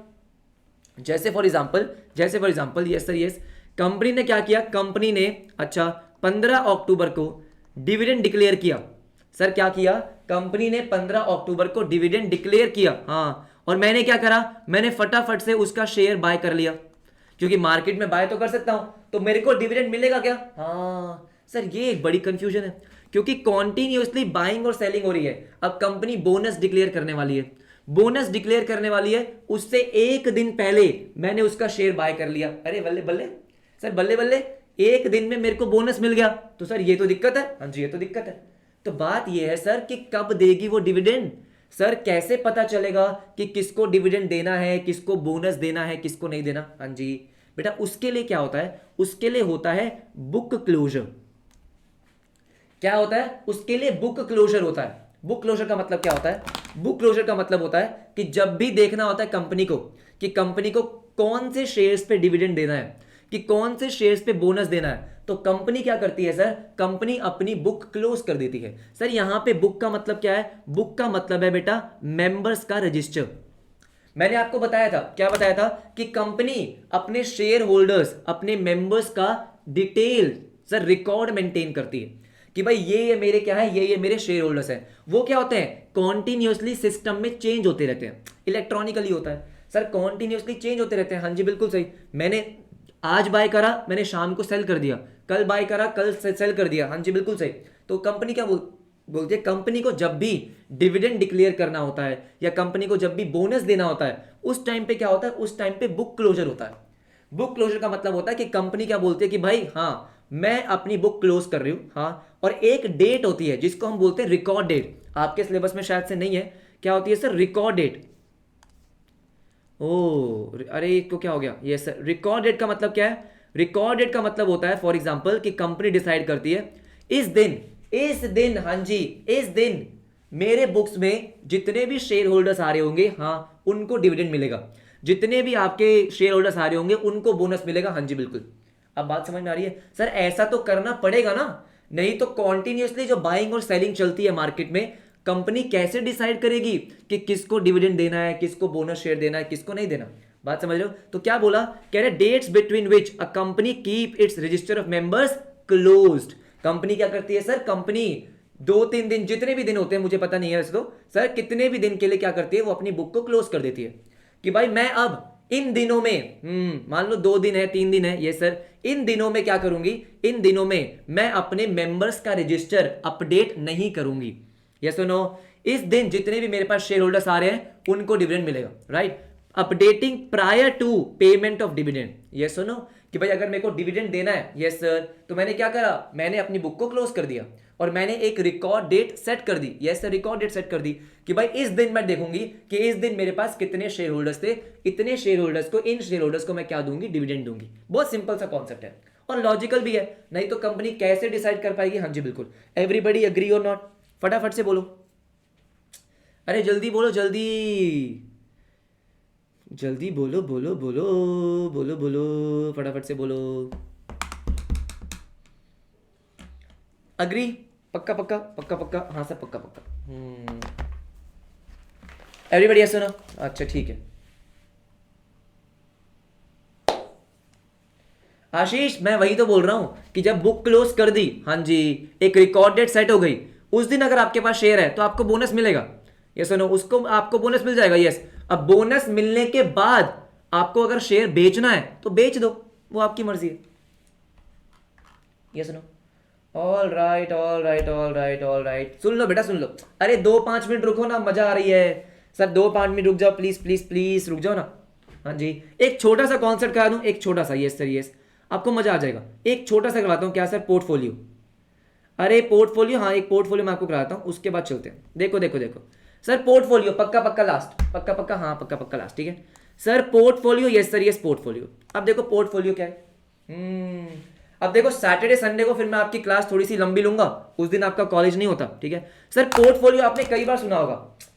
जैसे for example yes sir yes, company ने क्या किया, कंपनी ने अच्छा 15 अक्टूबर को डिविडेंड डिक्लेयर किया। सर क्या किया, कंपनी ने 15 अक्टूबर को डिविडेंड डिक्लेयर किया, हाँ, और मैंने क्या करा, मैंने फटाफट से उसका शेयर बाय कर लिया, क्योंकि मार्केट में बाय तो कर सकता हूं, तो मेरे को डिविडेंड मिलेगा क्या? हाँ सर ये एक बड़ी कंफ्यूजन है, क्योंकि कॉन्टिन्यूसली बाइंग और सेलिंग हो रही है। अब कंपनी बोनस डिक्लेयर करने वाली है, बोनस डिक्लेयर करने वाली है, उससे एक दिन पहले मैंने उसका शेयर बाय कर लिया, अरे बल्ले बल्ले सर, बल्ले बल्ले, एक दिन में मेरे को बोनस मिल गया, तो सर ये तो दिक्कत है, हाँ जी ये तो दिक्कत है। तो बात ये है सर कि कब देगी वो डिविडेंड, सर कैसे पता चलेगा कि किसको डिविडेंड देना है, किसको बोनस देना है, किसको नहीं देना? हाँ जी बेटा, उसके लिए क्या होता है, उसके लिए होता है बुक क्लोजर। क्या होता है? उसके लिए बुक क्लोजर होता है। बुक क्लोजर का मतलब क्या होता है? बुक क्लोजर का मतलब होता है कि जब भी देखना होता है कंपनी को कि कंपनी को कौन से शेयर्स पे डिविडेंड देना है, कि कौन से शेयर्स पे बोनस देना है, तो कंपनी क्या करती है सर, कंपनी अपनी बुक क्लोज कर देती है। सर यहां पे बुक का मतलब क्या है? बुक का मतलब है बेटा मेंबर्स का रजिस्टर। मैंने आपको बताया था, क्या बताया था, कि कंपनी अपने शेयर होल्डर्स, अपने मेंबर्स का डिटेल सर रिकॉर्ड मेंटेन करती है कि भाई ये मेरे क्या है, ये मेरे शेयर होल्डर्स हैं। वो क्या होते हैं, कॉन्टिन्यूसली सिस्टम में चेंज होते रहते हैं, इलेक्ट्रॉनिकली होता है सर, कॉन्टिन्यूसली चेंज होते रहते हैं। हाँ जी बिल्कुल सही, मैंने आज बाय करा, मैंने शाम को सेल कर दिया, कल बाय करा, कल सेल कर दिया, हाँ जी बिल्कुल सही। तो कंपनी क्या बोलती है, कंपनी को जब भी डिविडेंड डिक्लेयर करना होता है या कंपनी को जब भी बोनस देना होता है, उस टाइम पे क्या होता है, उस टाइम पे बुक क्लोजर होता है। बुक क्लोजर का मतलब होता है कि कंपनी क्या बोलती है कि भाई हाँ मैं अपनी बुक क्लोज कर रही हूं, हाँ, और एक डेट होती है जिसको हम बोलते हैं रिकॉर्ड डेट। आपके सिलेबस में शायद से नहीं है, क्या होती है सर, रिकॉर्ड डेट। ओ अरे इसको क्या हो गया, ये सर रिकॉर्ड डेट का मतलब क्या है? रिकॉर्ड डेट का मतलब होता है फॉर एग्जांपल कि कंपनी डिसाइड करती है इस दिन हाँ जी इस दिन मेरे बुक्स में जितने भी शेयर होल्डर्स आ रहे होंगे, हाँ उनको डिविडेंड मिलेगा, जितने भी आपके शेयर होल्डर्स आ रहे होंगे उनको बोनस मिलेगा। हाँ जी बिल्कुल, अब बात समझ में आ रही है सर, ऐसा तो करना पड़ेगा ना, नहीं तो कॉन्टिन्यूसली जो बाइंग और सेलिंग चलती है मार्केट में, कंपनी कैसे डिसाइड करेगी कि किसको डिविडेंड देना है, किसको बोनस शेयर देना है, किसको नहीं देना? बात समझ रहे हो? तो क्या बोला, कह रहे dates between which a company keep its register of members closed. Company क्या करती है सर, कंपनी 2-3 दिन, जितने भी दिन होते हैं मुझे पता नहीं है वैसे तो सर, कितने भी दिन के लिए क्या करती है, वो अपनी बुक को क्लोज कर देती है कि भाई मैं अब इन दिनों में मान लो 2 दिन है, 3 दिन है, ये सर इन दिनों में क्या करूंगी, इन दिनों में मैं अपने मेंबर्स का रजिस्टर अपडेट नहीं करूंगी। Yes or no? इस दिन जितने भी मेरे पास शेयर होल्डर्स आ रहे हैं उनको डिविडेंड मिलेगा, right? Updating prior to payment of dividend. Yes or no? कि भाई अगर मेरे को डिविडेंड देना है, यस सर, तो मैंने क्या करा, मैंने अपनी बुक को क्लोज कर दिया और मैंने एक रिकॉर्ड डेट सेट कर दी। Yes sir, record date set कर दी कि भाई इस दिन मैं देखूंगी कि इस दिन मेरे पास कितने शेयर होल्डर्स थे, इतने शेयर होल्डर्स को, इन शेयर होल्डर्स को मैं क्या दूंगी, डिविडेंड दूंगी। बहुत सिंपल सा कॉन्सेप्ट है और लॉजिकल भी है, नहीं तो कंपनी कैसे डिसाइड कर पाएगी? हाँ जी बिल्कुल। एवरीबडी एग्री और नॉट? फटाफट से बोलो, अरे जल्दी बोलो, जल्दी जल्दी बोलो, बोलो बोलो बोलो बोलो, फटाफट से बोलो। अग्री? पक्का पक्का पक्का पक्का? हाँ सर पक्का पक्का। Everybody yes no? अच्छा ठीक है। आशीष मैं वही तो बोल रहा हूं कि जब बुक क्लोज कर दी, हाँ जी, एक रिकॉर्ड डेट सेट हो गई, उस दिन अगर आपके पास शेयर है तो आपको बोनस मिलेगा। Yes no? उसको आपको बोनस मिल जाएगा। यस। अब बोनस मिलने के बाद आपको अगर शेयर बेचना है तो बेच दो, वो आपकी मर्जी है। Yes no? All right all right all right all right, सुन लो बेटा सुन लो। अरे 2-5 मिनट रुको ना, मजा आ रही है सर, 2-5 मिनट रुक जाओ प्लीज प्लीज प्लीज, रुक जाओ ना। हाँ जी, एक छोटा सा कॉन्सेप्ट करा दूं, एक छोटा सा। यस सर यस, आपको मजा आ जाएगा। एक छोटा सा करवाता हूं। क्या सर? पोर्टफोलियो। अरे पोर्टफोलियो, हाँ एक पोर्टफोलियो मैं आपको कराता हूँ, उसके बाद चलते हैं। देखो देखो देखो सर, पोर्टफोलियो पक्का पक्का लास्ट, पक्का पक्का, हाँ पक्का पक्का लास्ट, ठीक है sir. Portfolio, yes sir, yes portfolio. अब देखो पोर्टफोलियो क्या है। अब देखो सैटरडे संडे को फिर मैं आपकी क्लास थोड़ी सी लंबी लूंगा, उस दिन आपका कॉलेज नहीं होता, ठीक है सर। पोर्टफोलियो आपने कई बार सुना होगा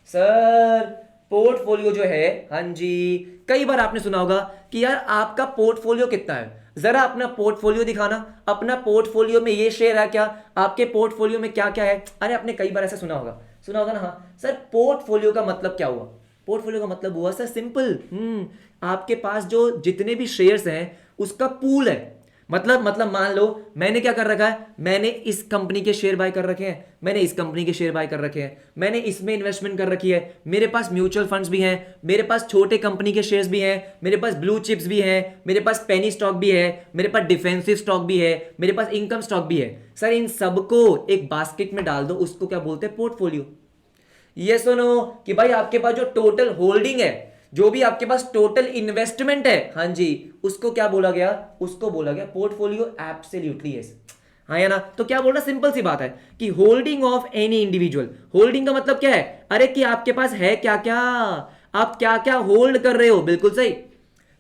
सर, पोर्टफोलियो जो है, हाँ जी, कई बार आपने सुना होगा कि यार आपका पोर्टफोलियो कितना है, जरा अपना पोर्टफोलियो दिखाना, अपना पोर्टफोलियो में ये शेयर है क्या, आपके पोर्टफोलियो में क्या क्या है। अरे आपने कई बार ऐसा सुना होगा ना। हाँ सर, पोर्टफोलियो का मतलब क्या हुआ, पोर्टफोलियो का मतलब हुआ सर सिंपल, आपके पास जो जितने भी शेयर्स हैं उसका पूल है। मतलब मान लो मैंने क्या कर रखा है, मैंने इस कंपनी के शेयर बाय कर रखे हैं, मैंने इस कंपनी के शेयर बाय कर रखे हैं, मैंने इसमें इन्वेस्टमेंट कर रखी है, मेरे पास म्यूचुअल फंड्स भी हैं, मेरे पास छोटे कंपनी के शेयर्स भी हैं, मेरे पास ब्लू चिप्स भी हैं, मेरे पास पेनी स्टॉक भी है, मेरे पास डिफेंसिव स्टॉक भी है, मेरे पास इनकम स्टॉक भी है। सर इन सबको एक बास्केट में डाल दो, उसको क्या बोलते हैं, पोर्टफोलियो। ये सुनो कि भाई आपके पास जो टोटल होल्डिंग है, जो भी आपके पास टोटल इन्वेस्टमेंट है, हाँ जी, उसको क्या बोला गया, उसको बोला गया पोर्टफोलियो। एब्सोल्युटली यस, हाँ या ना। तो क्या बोल रहा, सिंपल सी बात है कि holding of any individual. Holding का मतलब क्या है, अरे कि आपके पास है क्या क्या, आप क्या क्या होल्ड कर रहे हो। बिल्कुल सही,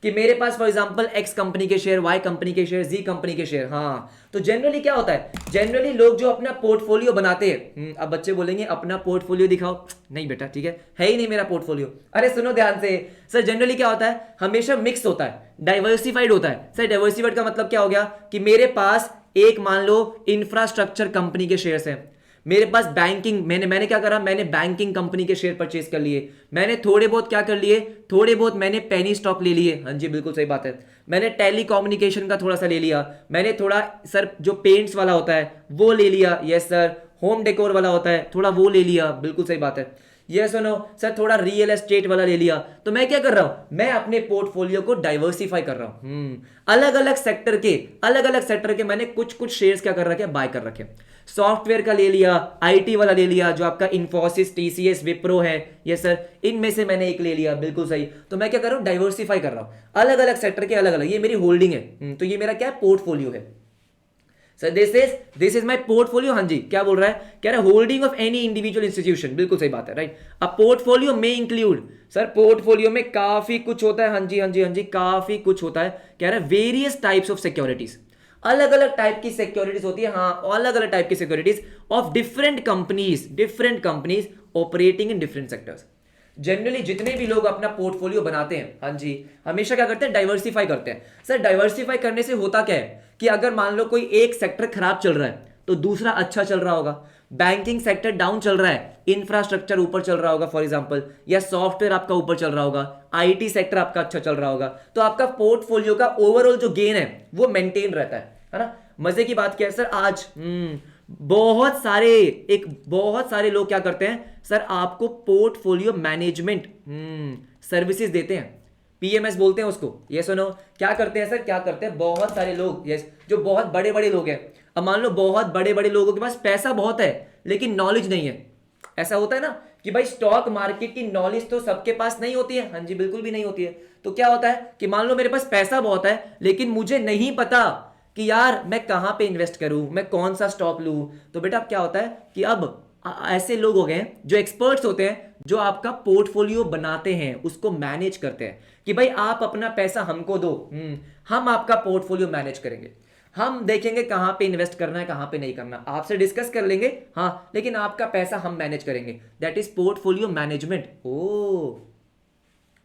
कि मेरे पास फॉर एग्जांपल एक्स कंपनी के शेयर, वाई कंपनी के शेयर, जी कंपनी के शेयर। हाँ तो जनरली क्या होता है, जनरली लोग जो अपना पोर्टफोलियो बनाते हैं, अब बच्चे बोलेंगे अपना पोर्टफोलियो दिखाओ, नहीं बेटा ठीक है ही नहीं मेरा पोर्टफोलियो। अरे सुनो ध्यान से सर, जनरली क्या होता है, हमेशा मिक्स होता है, डाइवर्सिफाइड होता है। सर डाइवर्सिफाइड का मतलब क्या हो गया कि मेरे पास एक मान लो इंफ्रास्ट्रक्चर कंपनी के शेयर्स हैं, मेरे पास बैंकिंग, मैंने क्या करा, मैंने बैंकिंग कंपनी के शेयर परचेज कर लिए, मैंने थोड़े बहुत क्या कर लिए, थोड़े बहुत मैंने पेनी स्टॉक ले लिए, हाँ जी बिल्कुल सही बात है, मैंने टेली कम्युनिकेशन का थोड़ा सा ले लिया, मैंने थोड़ा सर जो पेंट्स वाला होता है वो ले लिया, यस सर, होम डेकोर वाला होता है थोड़ा वो ले लिया, बिल्कुल सही बात है। ये सुनो सर, थोड़ा रियल एस्टेट वाला ले लिया। तो मैं क्या कर रहा हूं, मैं अपने पोर्टफोलियो को डाइवर्सिफाई कर रहा हूं, अलग अलग सेक्टर के मैंने कुछ कुछ शेयर्स क्या कर रखे, बाय कर रखे। सॉफ्टवेयर का ले लिया, आईटी वाला ले लिया, जो आपका इन्फोसिस, टीसीएस, विप्रो है, ये सर, इनमें से मैंने एक ले लिया, बिल्कुल सही। तो मैं क्या कर रहा हूं, डाइवर्सिफाई कर रहा हूं, अलग अलग सेक्टर के अलग अलग, ये मेरी होल्डिंग है। तो ये मेरा क्या है, पोर्टफोलियो है sir. This is my portfolio. हाँ जी, क्या बोल रहा है, कह रहा है holding of any individual institution, बिल्कुल सही बात है, राइट। अब पोर्टफोलियो में इंक्लूड, सर पोर्टफोलियो में काफी कुछ होता है, हाँ जी हाँ जी हाँ जी, काफी कुछ होता है। कह रहा है वेरियस टाइप्स ऑफ सिक्योरिटीज, अलग अलग टाइप की सिक्योरिटीज होती है, हाँ अलग अलग टाइप की securities of different companies operating in different sectors. Generally जितने भी लोग अपना पोर्टफोलियो बनाते हैं, हाँ जी, हमेशा क्या करते हैं, डाइवर्सिफाई करते हैं। सर डाइवर्सिफाई करने से होता क्या है कि अगर मान लो कोई एक सेक्टर खराब चल रहा है तो दूसरा अच्छा चल रहा होगा, बैंकिंग सेक्टर डाउन चल रहा है, इंफ्रास्ट्रक्चर ऊपर चल रहा होगा फॉर एग्जांपल, या सॉफ्टवेयर आपका ऊपर चल रहा होगा, आईटी सेक्टर आपका अच्छा चल रहा होगा, तो आपका पोर्टफोलियो का ओवरऑल जो गेन है वो मेंटेन रहता है ना। मजे की बात क्या है सर, आज बहुत सारे लोग क्या करते हैं सर, आपको पोर्टफोलियो मैनेजमेंट सर्विसेज देते हैं, पीएमएस बोलते हैं उसको। ये सुनो क्या करते हैं सर, क्या करते हैं बहुत सारे लोग, यस, जो बहुत बड़े बड़े लोग हैं। अब मान लो बहुत बड़े बड़े लोगों के पास पैसा बहुत है लेकिन नॉलेज नहीं है। ऐसा होता है ना कि भाई स्टॉक मार्केट की नॉलेज तो सबके पास नहीं होती है, हाँ जी बिल्कुल भी नहीं होती है। तो क्या होता है कि मान लो मेरे पास पैसा बहुत है लेकिन मुझे नहीं पता कि यार मैं कहां पे इन्वेस्ट करूं, मैं कौन सा स्टॉक लूं। तो बेटा अब क्या होता है कि अब ऐसे लोग हो गए जो एक्सपर्ट्स होते हैं, जो आपका पोर्टफोलियो बनाते हैं, उसको मैनेज करते हैं कि भाई आप अपना पैसा हमको दो, हम आपका पोर्टफोलियो मैनेज करेंगे, हम देखेंगे कहां पे इन्वेस्ट करना है कहां पे नहीं करना, आपसे डिस्कस कर लेंगे, हाँ लेकिन आपका पैसा हम मैनेज करेंगे। That is portfolio management. Oh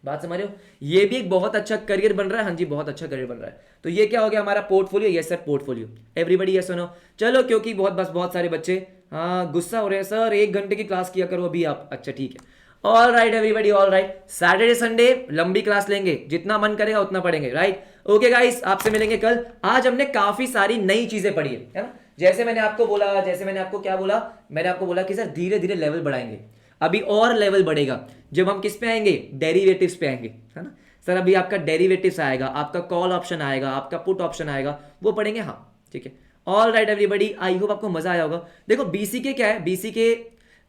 बात समझ रहे हो, ये भी एक बहुत अच्छा करियर बन रहा है, हाँ जी बहुत अच्छा करियर बन रहा है। तो ये क्या हो गया हमारा portfolio, yes sir portfolio. Everybody yes सुनो, चलो क्योंकि बहुत सारे बच्चे हाँ गुस्सा हो रहे हैं, सर 1 घंटे की क्लास किया करो अभी आप, अच्छा ठीक है, all right everybody all right. Saturday Sunday लंबी क्लास लेंगे, जितना मन करेगा उतना पढ़ेंगे, राइट। ओके गाइस, आपसे मिलेंगे कल। आज हमने काफी सारी नई चीजें पढ़ी है ना, जैसे मैंने आपको बोला, जैसे मैंने आपको क्या बोला, मैंने आपको बोला कि सर धीरे धीरे लेवल बढ़ाएंगे, अभी और लेवल बढ़ेगा जब हम किस पे आएंगे, डेरिवेटिव्स पे आएंगे, है ना सर। अभी आपका डेरिवेटिव्स आएगा, आपका कॉल ऑप्शन आएगा, आपका पुट ऑप्शन आएगा, वो पढ़ेंगे, हाँ ठीक है। All right everybody, I hope आपको मजा आया होगा। देखो बीसीके क्या है, बीसीके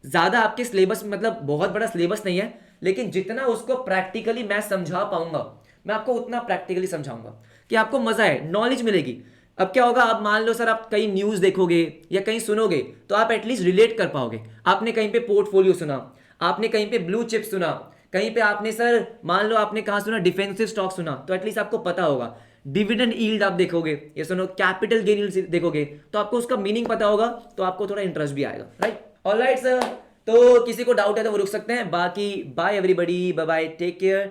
ज्यादा आपके सिलेबस मतलब बहुत बड़ा सिलेबस नहीं है, लेकिन जितना उसको प्रैक्टिकली मैं समझा पाऊंगा, मैं आपको उतना प्रैक्टिकली समझाऊंगा कि आपको मजा है, नॉलेज मिलेगी। अब क्या होगा, आप मान लो सर आप कहीं न्यूज देखोगे या कहीं सुनोगे तो आप एटलीस्ट रिलेट कर पाओगे। आपने कहीं पे पोर्टफोलियो सुना, आपने कहीं पे ब्लू चिप सुना, कहीं पे आपने सर मान लो आपने कहाँ सुना, डिफेंसिव स्टॉक सुना, तो एटलीस्ट आपको पता होगा। डिविडेंड यील्ड आप देखोगे या सुनो कैपिटल गेन यील्ड देखोगे तो आपको उसका मीनिंग पता होगा, तो आपको थोड़ा इंटरेस्ट भी आएगा, राइट। ऑलराइट सर, तो किसी को डाउट है तो वो रुक सकते हैं, बाकी bye everybody, bye bye, take care.